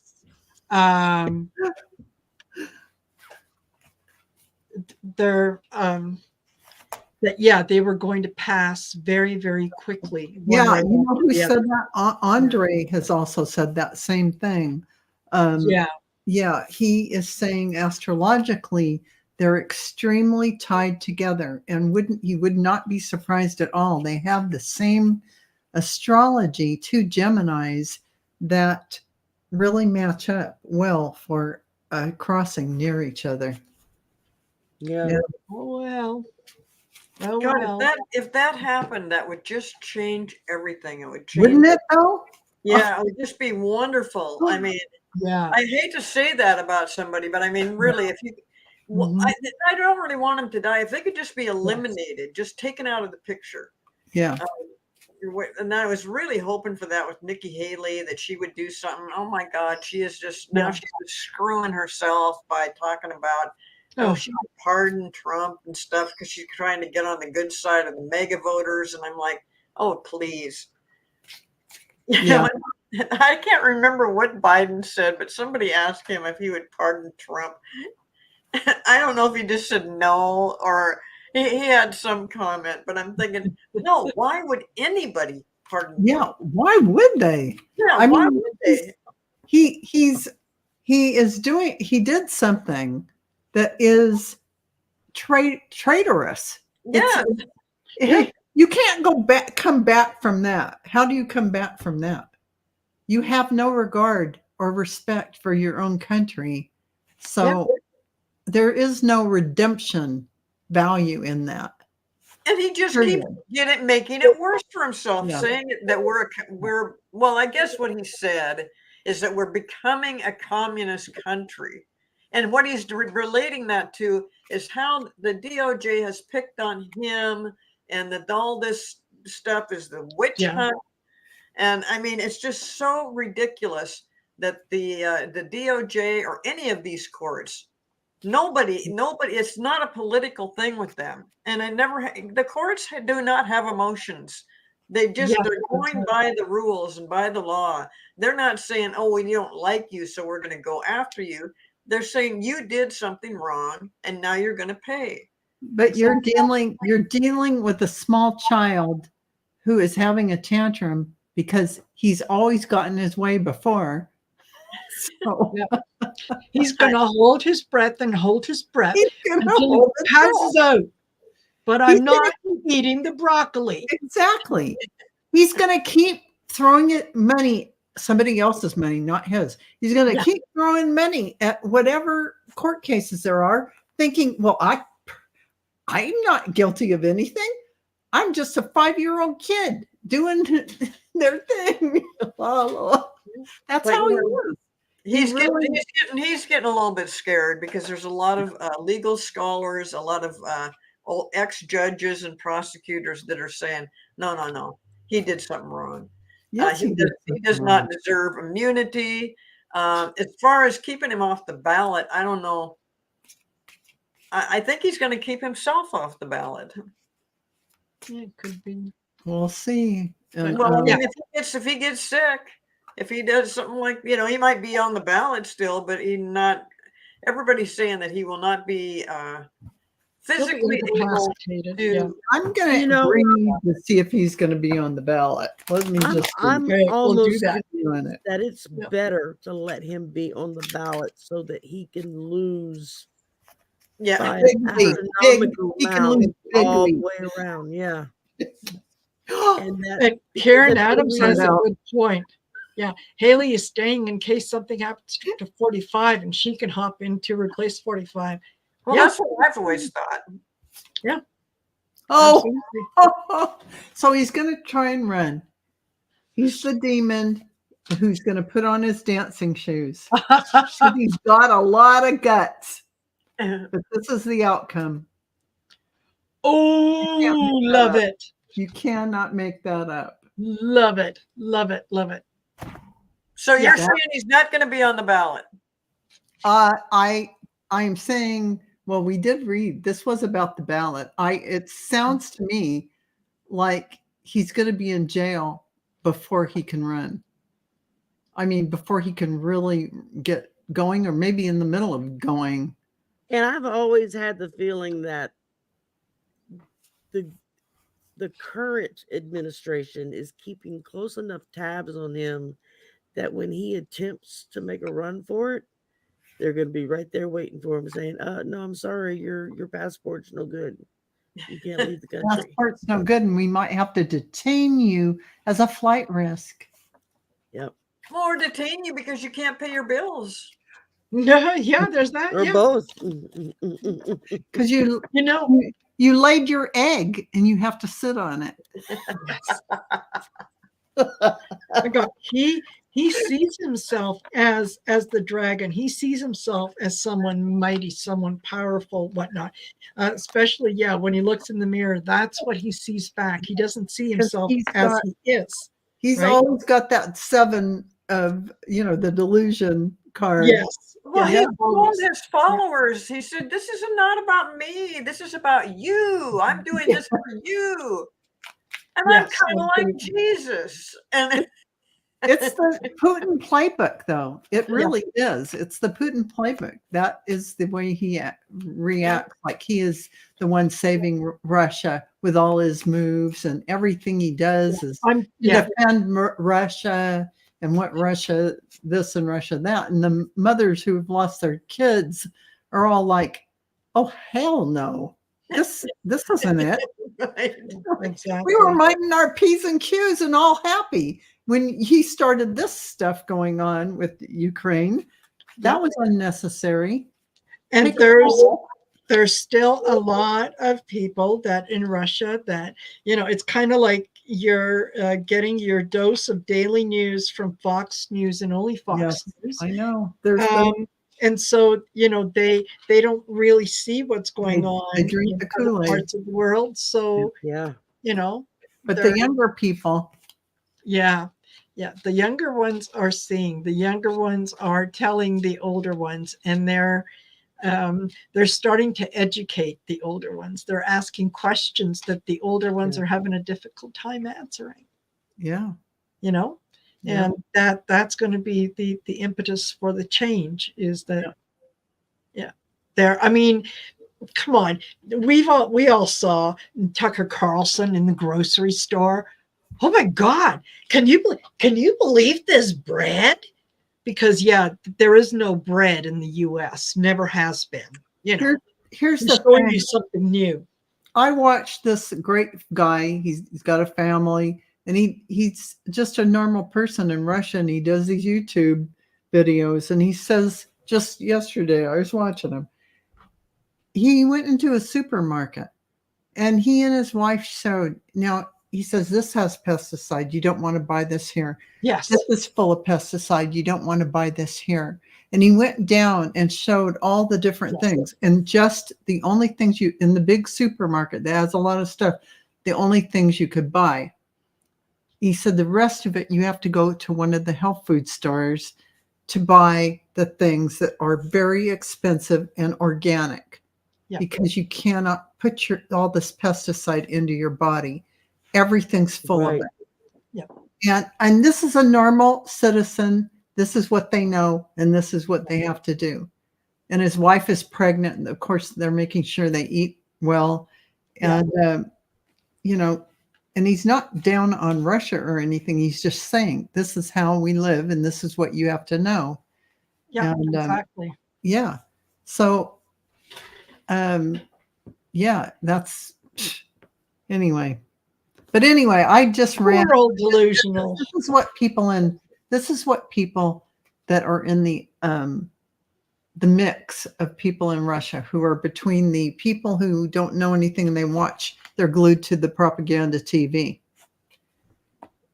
They're that yeah, they were going to pass very, very quickly. one Yeah, way you know after who the said other. that? Andre has also said that same thing. Yeah. Yeah, he is saying astrologically they're extremely tied together, and you would not be surprised at all. They have the same astrology, two Geminis that really match up well for crossing near each other. Yeah. Yeah. Oh well. Oh God, well. if that happened, that would just change everything. It would change. Wouldn't it though? Yeah, it would just be wonderful. I mean, Yeah. I hate to say that about somebody, but I mean, really, if you, Mhm. I don't really want them to die. If they could just be eliminated, just taken out of the picture. Yeah. And I was really hoping for that with Nikki Haley, that she would do something. Oh my God, she is just now Yeah. she's just screwing herself by talking about Oh. she would pardon Trump and stuff because she's trying to get on the good side of the mega voters. And I'm like, oh please. Yeah. I can't remember what Biden said, but somebody asked him if he would pardon Trump. I don't know if he just said no or he had some comment, but I'm thinking, no, why would anybody pardon Yeah. Trump? Why would they? Yeah, I why mean, would they? He did something that is traitorous. Yeah. You can't come back from that. How do you come back from that? You have no regard or respect for your own country. So there is no redemption value in that. And he just Period. keeps making it worse for himself, Yeah. saying that we're well, I guess what he said is that we're becoming a communist country. And what he's relating that to is how the DOJ has picked on him and that all this stuff is the witch hunt. And I mean, it's just so ridiculous that the DOJ or any of these courts, nobody, it's not a political thing with them. And the courts do not have emotions. They're going by the rules and by the law. They're not saying, oh, we don't like you, so we're going to go after you. They're saying you did something wrong and now you're going to pay. But you're dealing with a small child who is having a tantrum because he's always gotten his way before. So he's going to hold his breath and hold his breath until he passes out. But I'm not eating the broccoli. Exactly. He's going to keep throwing it money, somebody else's money, not his. He's going to keep throwing money at whatever court cases there are, thinking, well, I'm not guilty of anything. I'm just a 5-year-old kid doing their thing. That's how he is. He's getting a little bit scared because there's a lot of legal scholars, a lot of ex-judges and prosecutors that are saying, no, he did something wrong. Yes, he does not deserve immunity. As far as keeping him off the ballot, I don't know. I think he's going to keep himself off the ballot. Yeah, it could be. We'll see. Well, I mean, if he gets sick, if he does something like, he might be on the ballot still, but everybody's saying that he will not be physically able to. I'm going to agree to see if he's going to be on the ballot. Let me I'm almost convinced that it's better to let him be on the ballot so that he can lose. Yeah, he can lose all the way around. Yeah. And Karen Adams has a good point. Yeah, Haley is staying in case something happens to 45 and she can hop in to replace 45. Well, that's what I've always thought. Yeah. So he's going to try and run. He's the demon who's going to put on his dancing shoes. So he's got a lot of guts. But this is the outcome. Oh, love it. You cannot make that up. Love it. Love it. Love it. So you're saying he's not going to be on the ballot? I'm saying, well, we did read, this was about the ballot. It sounds to me like he's going to be in jail before he can run. I mean, before he can really get going, or maybe in the middle of going. And I've always had the feeling that the current administration is keeping close enough tabs on him that when he attempts to make a run for it, they're going to be right there waiting for him, saying, no, I'm sorry, your passport's no good. You can't leave the country. Passport's no good, and we might have to detain you as a flight risk. Yep. Or detain you because you can't pay your bills. Yeah, there's that. Or both. Because you laid your egg and you have to sit on it. He sees himself as the dragon. He sees himself as someone mighty, someone powerful, whatnot. Especially, when he looks in the mirror, that's what he sees back. He doesn't see himself as he is. He's always got that 7 of, the delusion card. Yes. Well, he told his followers, he said, this is not about me. This is about you. I'm doing this for you. And I'm kind of like Jesus. And it's the Putin playbook, though. It really is. It's the Putin playbook. That is the way he reacts. Like he is the one saving Russia with all his moves, and everything he does is defend Russia and what Russia this and Russia that. And the mothers who have lost their kids are all like, oh, hell no. This isn't it. Exactly. We were minding our P's and Q's and all happy when he started this stuff going on with Ukraine. That was unnecessary. And there's still a lot of people that in Russia that, it's kind of like you're getting your dose of daily news from Fox News and only Fox News. I know. And so, they don't really see what's going They on drink in the other Kool-Aid. parts of the world. So, Yeah. But they're- the younger people, yeah. The younger ones are seeing. The younger ones are telling the older ones, and they're starting to educate the older ones. They're asking questions that the older ones are having a difficult time answering. yeah. And that's going to be the impetus for the change. Is that I mean, come on, we all saw Tucker Carlson in the grocery store. Oh my God, can you believe this bread? Because there is no bread in the U.S. Never has been. Here's He's the showing thing. you something new. I watched this great guy. He's got a family, and he's just a normal person in Russia, and he does these YouTube videos. And he says, just yesterday, I was watching him. He went into a supermarket, and he and his wife showed. Now he says, "This has pesticide. You don't want to buy this here. Yes. This is full of pesticide. You don't want to buy this here." And he went down and showed all the different things. And just the only things in the big supermarket that has a lot of stuff, the only things you could buy. He said the rest of it, you have to go to one of the health food stores to buy the things that are very expensive and organic, because you cannot put all this pesticide into your body. Everything's full of it. And this is a normal citizen. This is what they know, and this is what they have to do. And his wife is pregnant, and of course they're making sure they eat well. And and he's not down on Russia or anything. He's just saying, this is how we live, and this is what you have to know. Exactly. So that's anyway. But anyway, I just ran. Old delusional. This is what people that are in the mix of people in Russia, who are between the people who don't know anything and they're glued to the propaganda TV,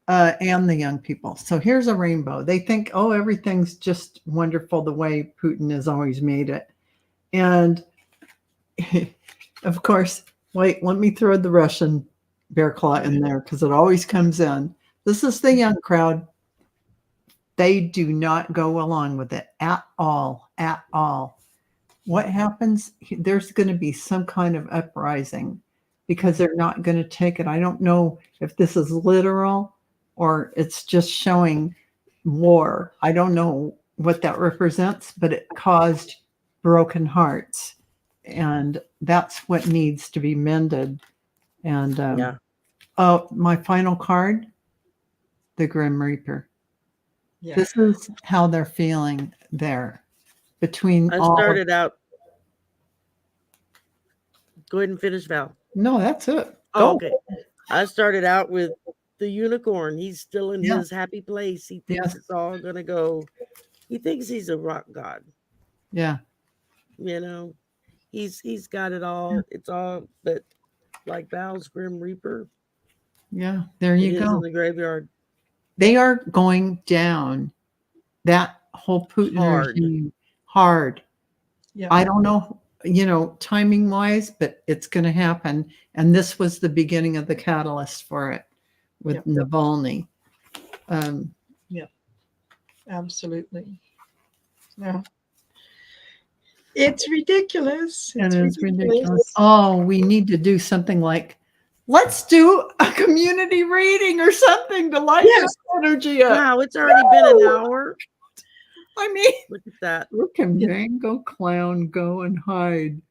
and the young people. So here's a rainbow. They think, oh, everything's just wonderful the way Putin has always made it. And of course, wait, let me throw the Russian bear claw in there, because it always comes in. This is the young crowd. They do not go along with it at all. What happens? There's going to be some kind of uprising, because they're not going to take it. I don't know if this is literal or it's just showing war. I don't know what that represents, but it caused broken hearts, and that's what needs to be mended. And my final card, the Grim Reaper. This is how they're feeling there. Between I all started out. Go ahead and finish, Val. No, that's it. Oh, okay. I started out with the unicorn. He's still in his happy place. He thinks it's all gonna go. He thinks he's a rock god. Yeah. He's got it all. It's all, but like Val's Grim Reaper. Yeah, there you It is go. in the graveyard. They are going down. That whole Putin regime hard. I don't know, timing wise, but it's going to happen. And this was the beginning of the catalyst for it with Navalny. Absolutely. Yeah. It's ridiculous. It's ridiculous. Oh, we need to do something like, let's do a community reading or something to light this energy up. Wow, it's already been an hour. I mean, look at that. Where can Mango Clown go and hide?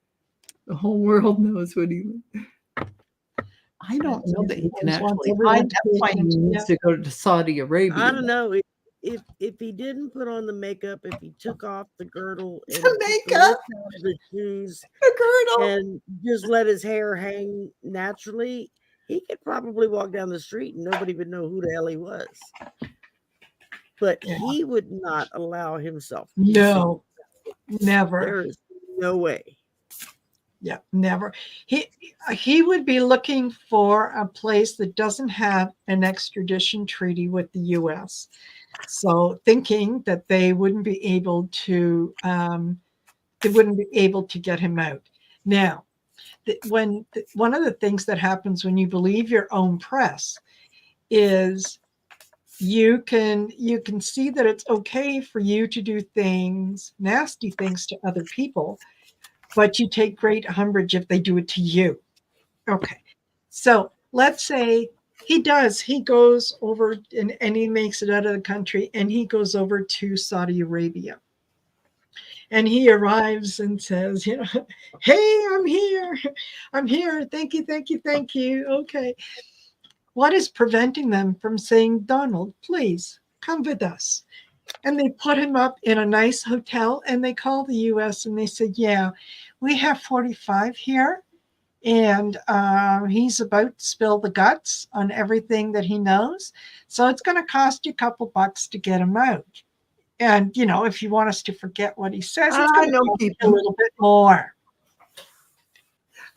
The whole world knows what he. I don't know that he can actually hide. That's why he needs to go to Saudi Arabia. I don't know if he didn't put on the makeup, if he took off the girdle and the shoes, the girdle, and just let his hair hang naturally, he could probably walk down the street and nobody would know who the hell he was. But he would not allow himself. No, never. There is no way. Yeah, never. He would be looking for a place that doesn't have an extradition treaty with the U.S., So thinking that they wouldn't be able to get him out. Now, one of the things that happens when you believe your own press is you can see that it's okay for you to do things, nasty things to other people, but you take great umbrage if they do it to you. Okay. So let's say he goes over and he makes it out of the country and he goes over to Saudi Arabia. And he arrives and says, hey, I'm here. I'm here. Thank you, thank you, thank you. Okay. What is preventing them from saying, Donald, please come with us? And they put him up in a nice hotel and they call the US and they said, yeah, we have 45 here. And he's about to spill the guts on everything that he knows. So it's going to cost you a couple bucks to get him out. And, if you want us to forget what he says, it's going to cost you a little bit more.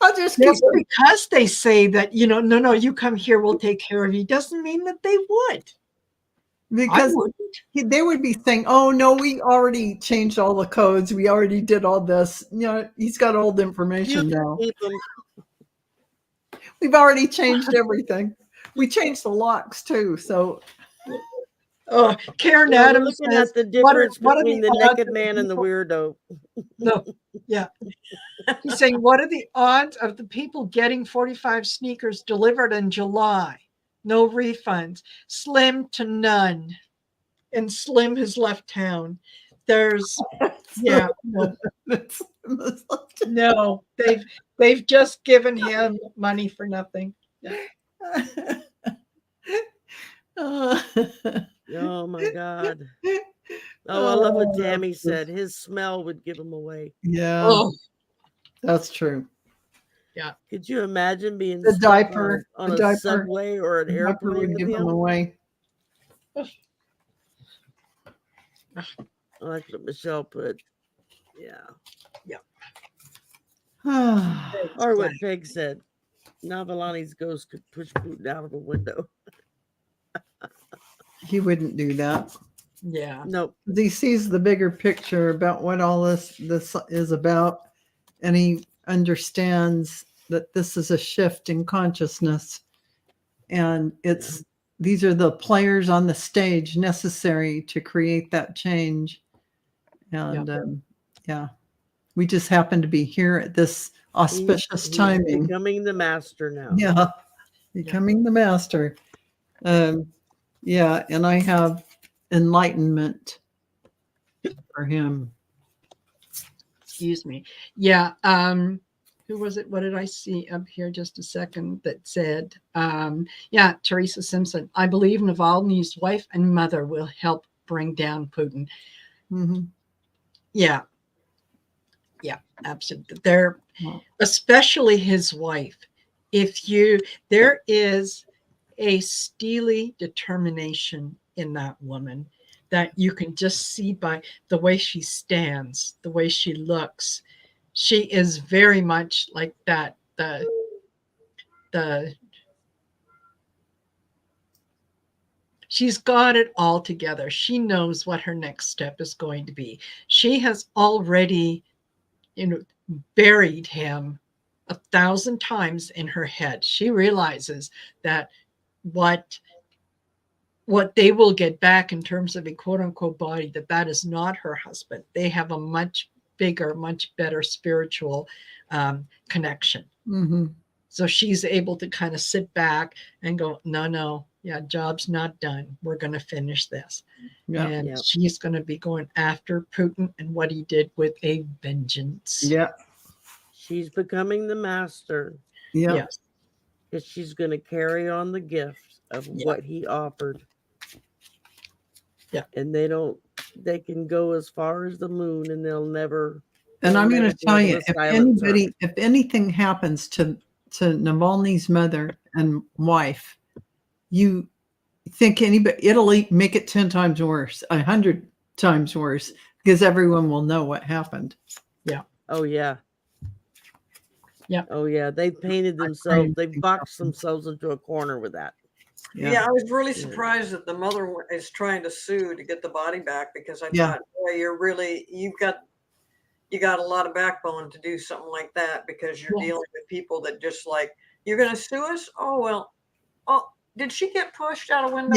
I'll just Just because they say that, no, you come here, we'll take care of you, doesn't mean that they would. Because they would be saying, oh, no, we already changed all the codes. We already did all this. He's got old information now. We've already changed everything. We changed the locks too. So, Karen Adams looking at the difference between the naked man and the people, weirdo. No, yeah. He's saying, what are the odds of the people getting 45 sneakers delivered in July? No refunds. Slim to none. And Slim has left town. There's, yeah, no, they've just given him money for nothing. Oh my God. Oh, I love what Tammy said. His smell would give him away. Yeah. Oh, that's true. Yeah. Could you imagine being the diaper on a subway or an airplane would give him away? I like what Michelle put. Yeah. Or what Peg said. Navalani's ghost could push Putin out of a window. He wouldn't do that. Yeah. Nope. He sees the bigger picture about what all this is about, and he understands that this is a shift in consciousness, and these are the players on the stage necessary to create that change. And we just happen to be here at this auspicious timing. Becoming the master now. Yeah, becoming the master. And I have enlightenment for him. Excuse me. Yeah. Who was it? What did I see up here? Just a second. That said, Teresa Simpson. I believe Navalny's wife and mother will help bring down Putin. Mm-hmm. Yeah, absolutely. They're especially his wife. There is a steely determination in that woman that you can just see by the way she stands, the way she looks. She is very much like that. She's got it all together. She knows what her next step is going to be. She has already, buried him 1,000 times in her head. She realizes that what they will get back in terms of a quote unquote body, that is not her husband. They have a much bigger, much better spiritual connection. Mm-hmm. So she's able to kind of sit back and go, no, job's not done. We're going to finish this. She's going to be going after Putin and what he did with a vengeance. Yeah. She's becoming the master. Yeah. Yes. Because she's going to carry on the gift of what he offered. Yeah. And they can go as far as the moon and they'll never. And I'm going to tell you, if anything happens to Navalny's mother and wife, you think it'll make it 10 times worse, 100 times worse, because everyone will know what happened. Yeah. Oh, yeah. Yeah. Oh, yeah. They painted themselves. They boxed themselves into a corner with that. Yeah, I was really Yeah. surprised that the mother is trying to sue to get the body back, because I Yeah. thought, boy, you got a lot of backbone to do something like that, because you're Yes. dealing with people that just like, you're going to sue us? Oh, well, oh, did she get pushed out a window?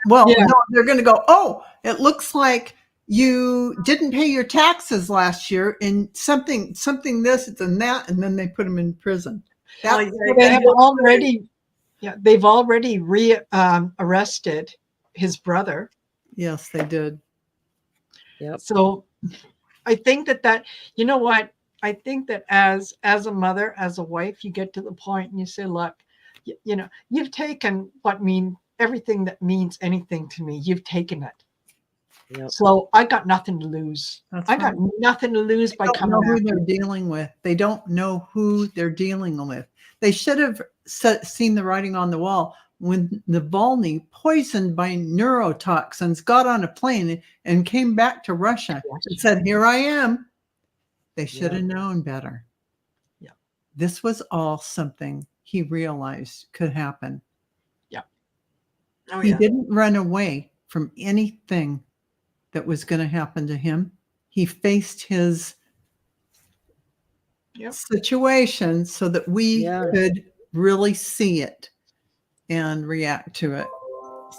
Well, Yeah. no, they're going to go, oh, it looks like you didn't pay your taxes last year and something this and that, and then they put them in prison. Well, That's yeah, They have exactly. already, they've already arrested his brother. yes, they did. Yep. So I think that you know what? I think that as a mother, as a wife, you get to the point and you say, look, you know, you've taken everything that means anything to me. You've taken it. Yep. So I got nothing to lose. That's I got right. nothing to lose by They don't coming know who after they're you. dealing with. They don't know who they're dealing with. They should have seen the writing on the wall when Navalny, poisoned by neurotoxins, got on a plane and came back to Russia and said, "Here I am." They should have known better. Yeah. This was all something he realized could happen. Yeah. Oh, He yeah. didn't run away from anything that was going to happen to him. He faced his situation so that we could really see it and react to it.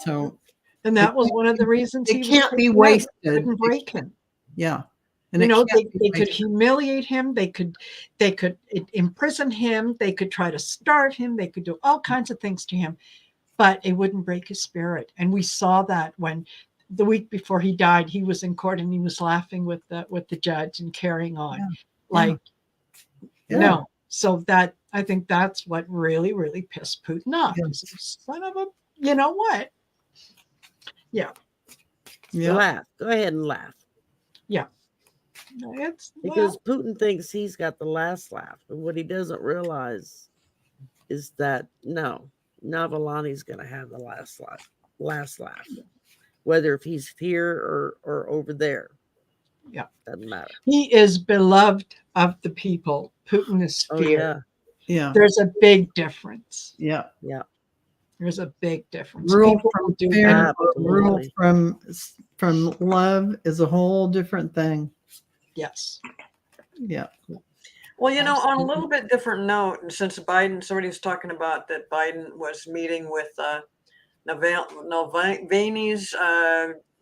So, and that was one of the reasons it he can't be was wasted. couldn't break him. Yeah. And You it know, can't be they could wasted. humiliate him. They could imprison him. They could try to starve him. They could do all kinds of things to him, but it wouldn't break his spirit. And we saw that when the week before he died, he was in court and he was laughing with the judge and carrying on. Yeah. Like, Yeah. no. So that, I think that's what really, really pissed Putin off. Yeah. Son of a, you know what? Yeah. Yeah. Laugh. Go ahead and laugh. Yeah. Because Putin thinks he's got the last laugh. And what he doesn't realize is that no, Navalny's going to have the last laugh. Whether if he's here or over there. Yeah. Doesn't matter. He is beloved of the people. Putin is feared. Oh, Yeah. There's a big difference. Yeah. Yeah. There's a big difference. Rule People from do fear, Absolutely. rule from love is a whole different thing. Yes. Yeah. Well, you know, on a Absolutely. little bit different note, and since Biden, somebody was talking about that Biden was meeting with Navalny's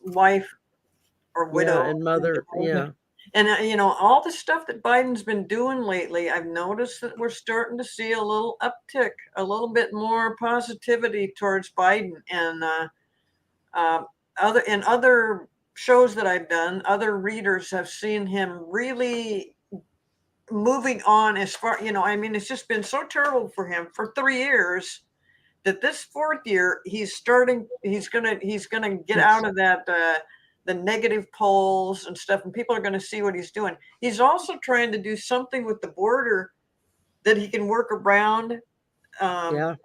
wife or widow. Yeah, and mother. Yeah. And, you know, all the stuff that Biden's been doing lately, I've noticed that we're starting to see a little uptick, a little bit more positivity towards Biden. And other shows that I've done, other readers have seen him really moving on as far, you know, I mean, it's just been so terrible for him for 3 years that this 4th year he's gonna get out of that the negative polls and stuff, and people are going to see what he's doing. He's also trying to do something with the border that he can work around the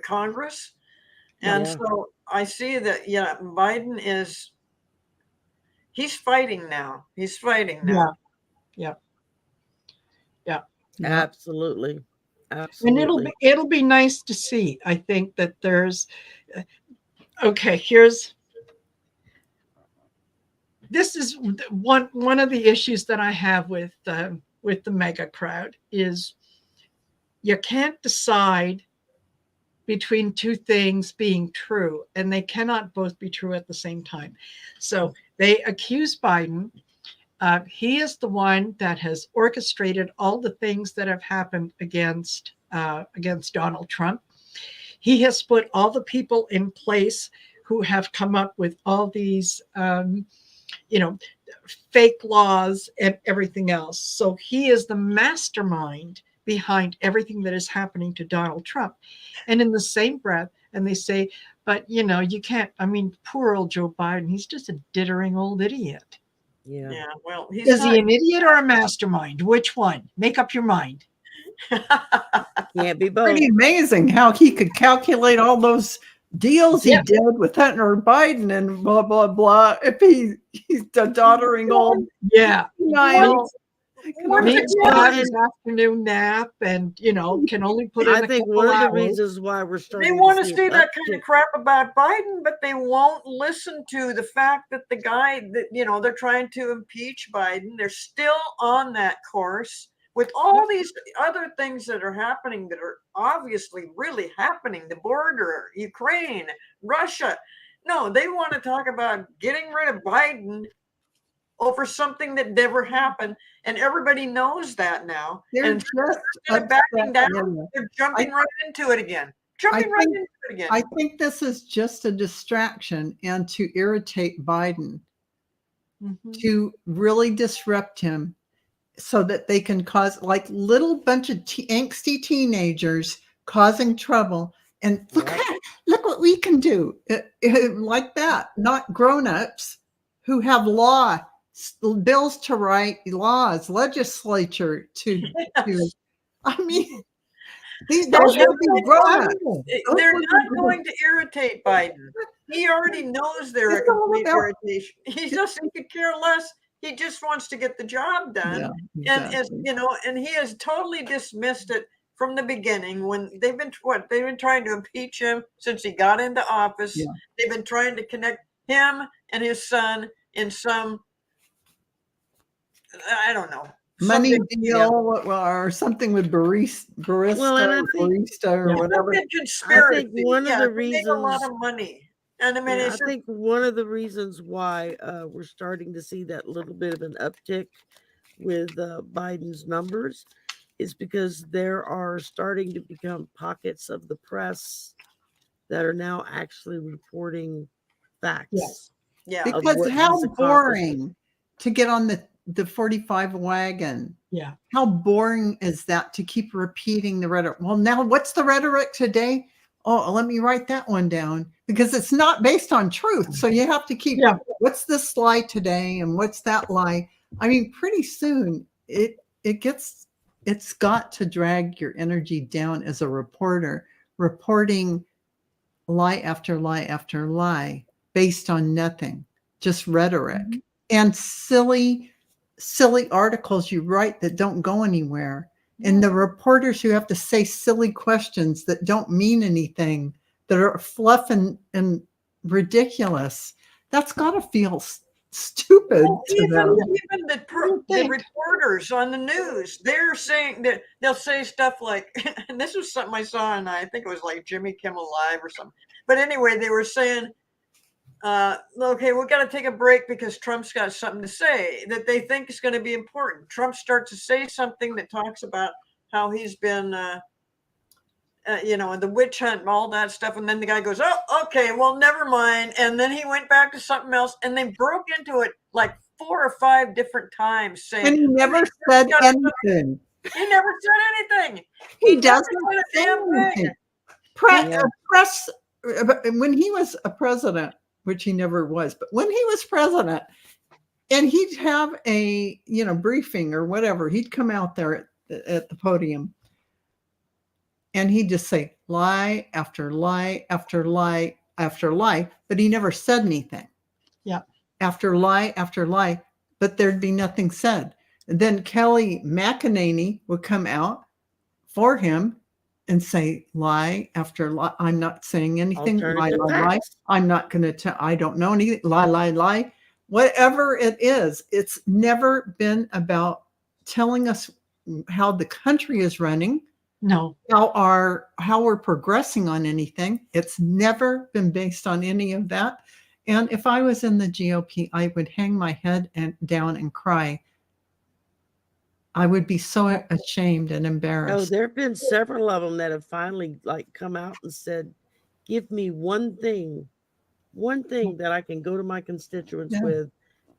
Congress. And so I see that, Biden he's fighting now. He's fighting now. Yeah. Absolutely. Absolutely. And it'll be nice to see. I think that there's okay, this is one of the issues that I have with the mega crowd is you can't decide between two things being true, and they cannot both be true at the same time. So they accuse Biden. He is the one that has orchestrated all the things that have happened against Donald Trump. He has put all the people in place who have come up with all these fake laws and everything else. So he is the mastermind behind everything that is happening to Donald Trump. And in the same breath, and they say, but you can't, I mean, poor old Joe Biden, he's just a dithering old idiot. Yeah. Well, is he an idiot or a mastermind? Which one? Make up your mind. Can't be both. Pretty amazing how he could calculate all those deals he did with Hunter Biden and blah blah blah. If he's a doddering old Once Needs to again, have his afternoon nap and, can only put in I a think couple one of the hours. reasons why we're they starting want to to see see an that kind uptick. of crap about Biden, but they won't listen to the fact that the guy that, they're trying to impeach Biden. They're still on that course with all these other things that are happening that are obviously really happening. The border, Ukraine, Russia. No, they want to talk about getting rid of Biden over something that never happened. And everybody knows that now. They're And just instead of backing upset. down, Yeah. they're jumping right into it again. think- Into it again. I think this is just a distraction and to irritate Biden, to really disrupt him so that they can cause like little bunch of angsty teenagers causing trouble. And look, look what we can do like that, not grown-ups who have bills to write, laws, legislature to I mean, those would be grown-ups. They're not going to irritate Biden. He already knows they're a complete irritation. He could care less. He just wants to get the job done. Yeah, And as and he has totally dismissed it from the beginning when they've been trying to impeach him since he got into office. Yeah. They've been trying to connect him and his son in some, I don't know, money deal or something with barista Well, and I think- barista or whatever. Conspiracy. I think one of the to make a lot reasons- of money. And I mean, Yeah, it's I just, think one of the reasons why we're starting to see that little bit of an uptick with Biden's numbers is because there are starting to become pockets of the press that are now actually reporting facts. Yes. yeah. Of Because what how he's accomplished. boring to get on the 45 wagon. Yeah. How boring is that to keep repeating the rhetoric? Well, now what's the rhetoric today? Oh, let me write that one down because it's not based on truth. So you have to keep, what's this lie today and what's that lie? I mean, pretty soon it's got to drag your energy down as a reporter, reporting lie after lie after lie based on nothing, just rhetoric and silly articles you write that don't go anywhere. And the reporters who have to say silly questions that don't mean anything, that are fluff and ridiculous, that's got to feel stupid to them. Even the reporters on the news, they're saying that they'll say stuff like, and this was something I saw, and I think it was like Jimmy Kimmel Live or something. But anyway, they were saying, okay, we've got to take a break because Trump's got something to say that they think is going to be important. Trump starts to say something that talks about how he's been, the witch hunt and all that stuff. And then the guy goes, oh, okay, well, never mind. And then he went back to something else and they broke into it like 4 or 5 different times saying. And he never said anything. He never said anything. He doesn't say anything. Press, when he was a president, which he never was, but when he was president and he'd have a, briefing or whatever, he'd come out there at the podium and he'd just say lie after lie after lie after lie, but he never said anything. Yeah. After lie after lie, but there'd be nothing said. And then Kelly McEnany would come out for him and say lie after lie. I'm not saying anything. Lie. I'm not going to tell. I don't know anything. Lie. Whatever it is, it's never been about telling us how the country is running. No. How we're progressing on anything. It's never been based on any of that. And if I was in the GOP, I would hang my head down and cry. I would be so ashamed and embarrassed. Oh, there have been several of them that have finally come out and said, give me one thing that I can go to my constituents with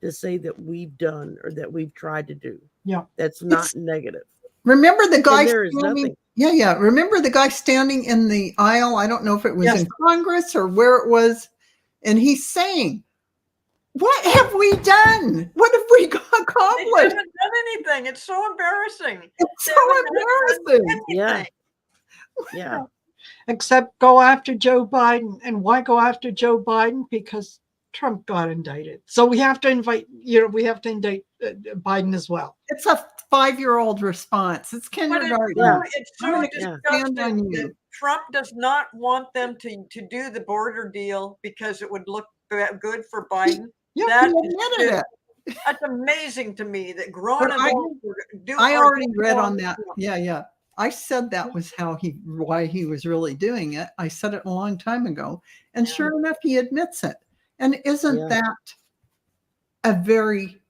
to say that we've done or that we've tried to do. Yeah. That's not negative. Remember the guy standing? Yeah. Remember the guy standing in the aisle? I don't know if it was in Congress or where it was. And he's saying, what have we done? What have we accomplished? They haven't done anything. It's so embarrassing. It's so embarrassing. Yeah. Except go after Joe Biden. And why go after Joe Biden? Because Trump got indicted. So we have to indict Biden as well. It's a 5-year-old response. It's But it's kindergarten. so, Yeah. it's I'm so gonna Yeah. stand on disgusting you. that Trump does not want them to do the border deal because it would look good for Biden. Yeah, That he is admitted just- it. That's amazing to me that growing But a I- goal do I or already don't read want- on that. Yeah. I said that was why he was really doing it. I said it a long time ago. And Yeah. sure enough, he admits it. And isn't Yeah. that a very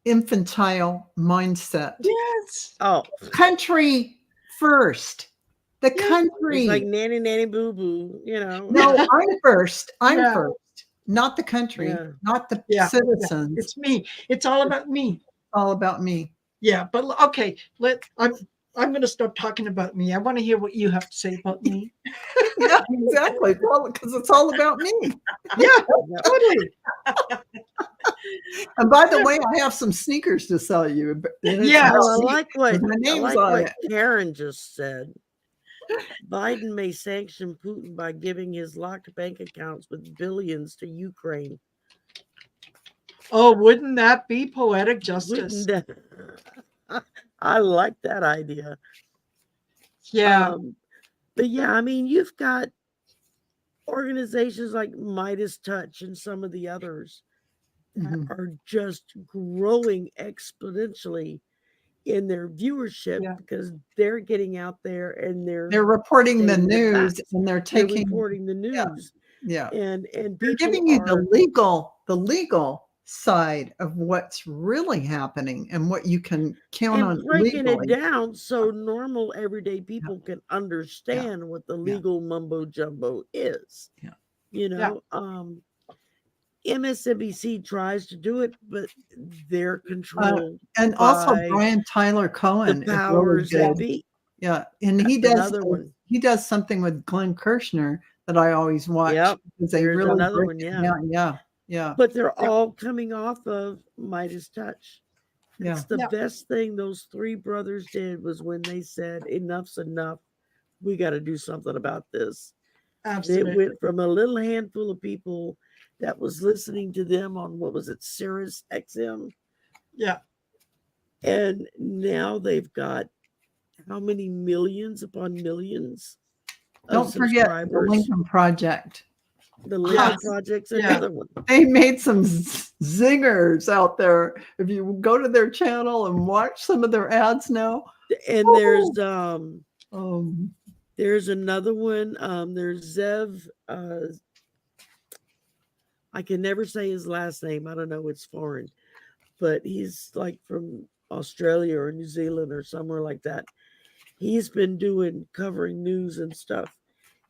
infantile mindset? Yes. Oh, Country first. The Yeah. country. it's like nanny, nanny, boo, boo. No, I'm first. I'm Yeah. first. Not the country, Yeah. not the Yeah. citizens. It's me. It's all about me. All about me. Yeah, but okay, I'm going to stop talking about me. I want to hear what you have to say about me. Yeah, exactly. Well, because it's all about me. Yeah, Yeah. totally. And by the way, I have some sneakers to sell you. And it's Yes. Well, I with like what my I name's like on what it. Karen just said. Biden may sanction Putin by giving his locked bank accounts with billions to Ukraine. Oh, wouldn't that be poetic justice? Wouldn't that? I like that idea. Yeah. But yeah, I mean, you've got organizations like Midas Touch and some of the others that Mhm. are just growing exponentially in their viewership Yeah. because they're getting out there and They're reporting the stating the news facts. and they're they're taking, reporting the news. yeah. And They're people giving you are the legal side of what's really happening and what you can count on and breaking legally. it down so normal everyday people can understand what the legal mumbo jumbo is. Yeah. You know, MSNBC tries to do it, but they're controlled And also by Brian Tyler the Cohen is really powers that good. be. Yeah. And he That's does another one. he does something with Glenn Kirshner that I always watch Yep. because they There's really another break one, it yeah. down. Yeah. But they're all coming off of Midas Touch. Yeah. It's the Yeah. best thing those three brothers did was when they said, enough's enough. We got to do something about this. And it Absolutely. went from a little handful of people that was listening to them on, what was it, Sirius XM? Yeah. And now they've got how many millions upon millions of Don't forget the subscribers? Lincoln Project. The Lincoln Yes. Project's Yeah. another one. They made some zingers out there. If you go to their channel and watch some of their ads now, And um, there's another one. There's Zev. I can never say his last name. I don't know. It's foreign, but he's like from Australia or New Zealand or somewhere like that. He's been covering news and stuff.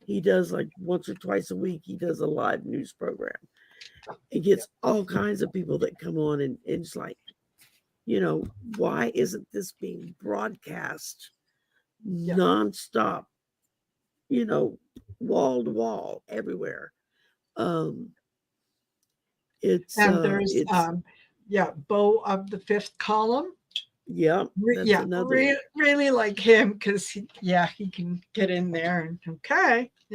He does like once or twice a week. He does a live news program. It gets all kinds of people that come on and it's like, why isn't this being broadcast nonstop? Wall to wall everywhere. It's There's it's Bo of the Fifth Column. that's another one. Really like him because he can get in there and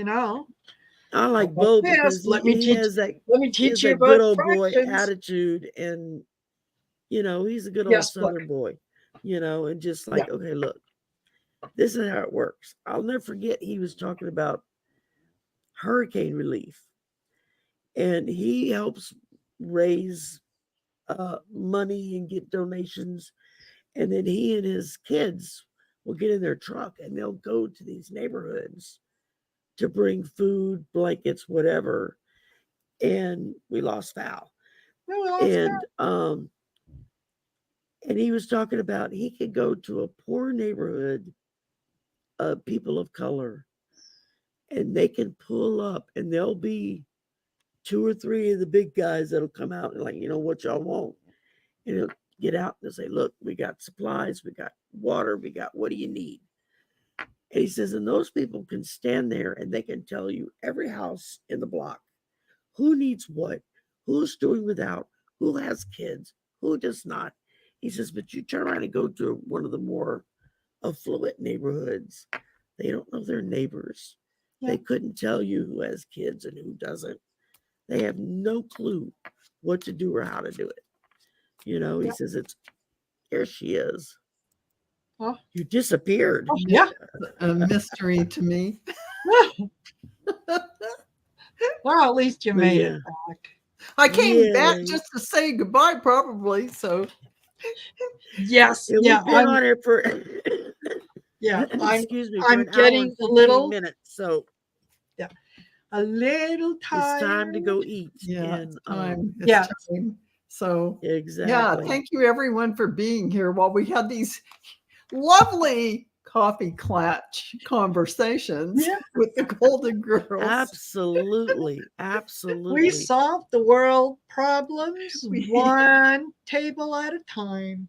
I like about Bo this? because Let me he teach- has that let me he teach has you that about good old boy fractions. attitude, and he's a good old Yes, look. Southern boy, and just like, okay, look, this is how it works. I'll never forget he was talking about hurricane relief, and he helps raise money and get donations, and then he and his kids will get in their truck and they'll go to these neighborhoods to bring food, blankets, whatever. And we lost Val. And he was talking about he could go to a poor neighborhood of people of color and they can pull up and there'll be 2 or 3 of the big guys that'll come out and like, what y'all want? And he'll get out and say, look, we got supplies, we got water, what do you need? And he says, and those people can stand there and they can tell you every house in the block, who needs what, who's doing without, who has kids, who does not. He says, but you turn around and go to one of the more affluent neighborhoods. They don't know their neighbors. Yeah. They couldn't tell you who has kids and who doesn't. They have no clue what to do or how to do it. You know, he says, here she is. Well, You disappeared. oh, yeah. A mystery to me. Well, at least you But made yeah. it back. I came back Yay. just to say goodbye, probably. So Yes. Yeah, Yeah. we've been on here for Yeah. excuse me, for I'm an hour getting and a 15 little minutes. So a little tired. it's time to go eat. yeah, And it's time. It's yes. time. So exactly. yeah, thank you everyone for being here while we had these lovely coffee Klatch conversations Yeah. with the Golden Girls. Absolutely. We Absolutely. solve the world problems one table at a time.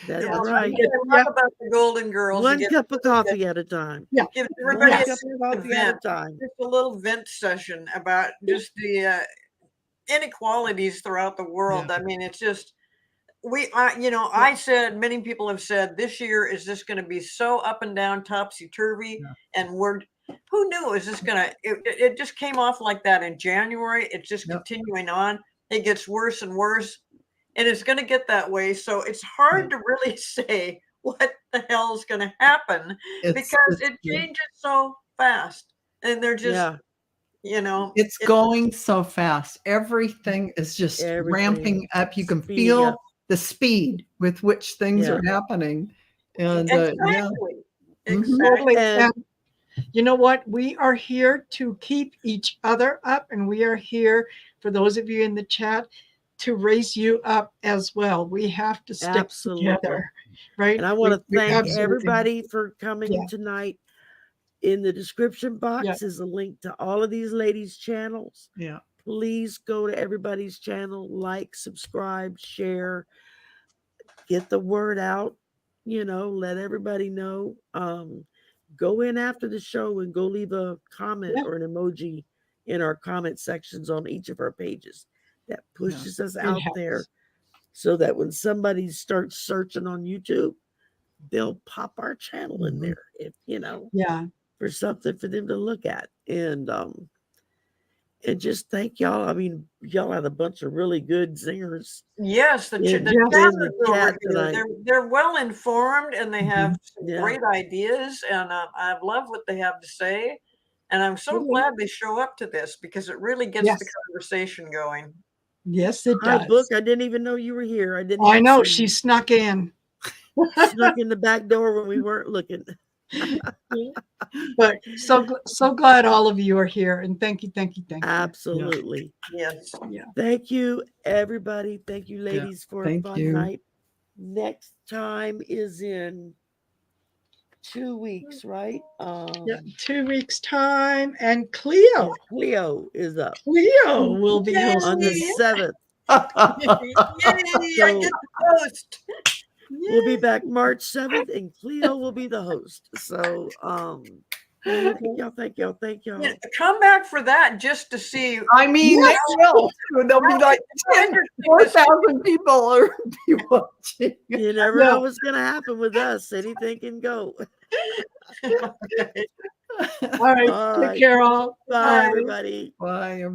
That's Yeah, right. I love about the Golden Girls. One It cup of coffee at a time. gives One everybody a cup chance of to coffee at a vent. time. Just a little vent session about just the inequalities throughout the world. I mean, it's just I said, many people have said this year is just going to be so up and down, topsy turvy, and who knew it was just going to? It just came off like that in January. It's just continuing on. It gets worse and worse, and it's going to get that way. So it's hard to really say what the hell is going to happen because it changes so fast, and they're just it's going so fast. Everything is just ramping up. You can feel the speed with which things are happening. And Exactly. And you know what? We are here to keep each other up, and we are here for those of you in the chat to raise you up as well. We have to stick together, right? And I want to thank absolutely everybody for coming tonight. In the description box is a link to all of these ladies' channels. Yeah. Please go to everybody's channel, like, subscribe, share, get the word out, let everybody know. Go in after the show and go leave a comment or an emoji in our comment sections on each of our pages. That pushes us out there so that when somebody starts searching on YouTube, they'll pop our channel in there, if for something for them to look at. And just thank y'all. I mean, y'all had a bunch of really good singers. Yes, the chat tonight. They're well informed and they have some great ideas, and I love what they have to say. And I'm so glad they show up to this because it really gets the conversation going. Yes, it does. Hi, Book. I didn't even know you were here. I know she snuck in. Snuck in the back door when we weren't looking. But so glad all of you are here, and thank you. Absolutely. Yes. Yeah. Thank you, everybody. Thank you, ladies, for a fun night. Next time is in 2 weeks, right? 2 weeks time, and Cleo is up. Cleo will be on the 7th. Yay, I get the host. We'll be back March 7th, and Cleo will be the host. So, thank y'all. Yeah, come back for that just to see. I mean, they will. There'll be like 4,000 people or be watching. You never know what's going to happen with us. Anything can go. All right. Take care, all. Bye, everybody. Bye, everyone.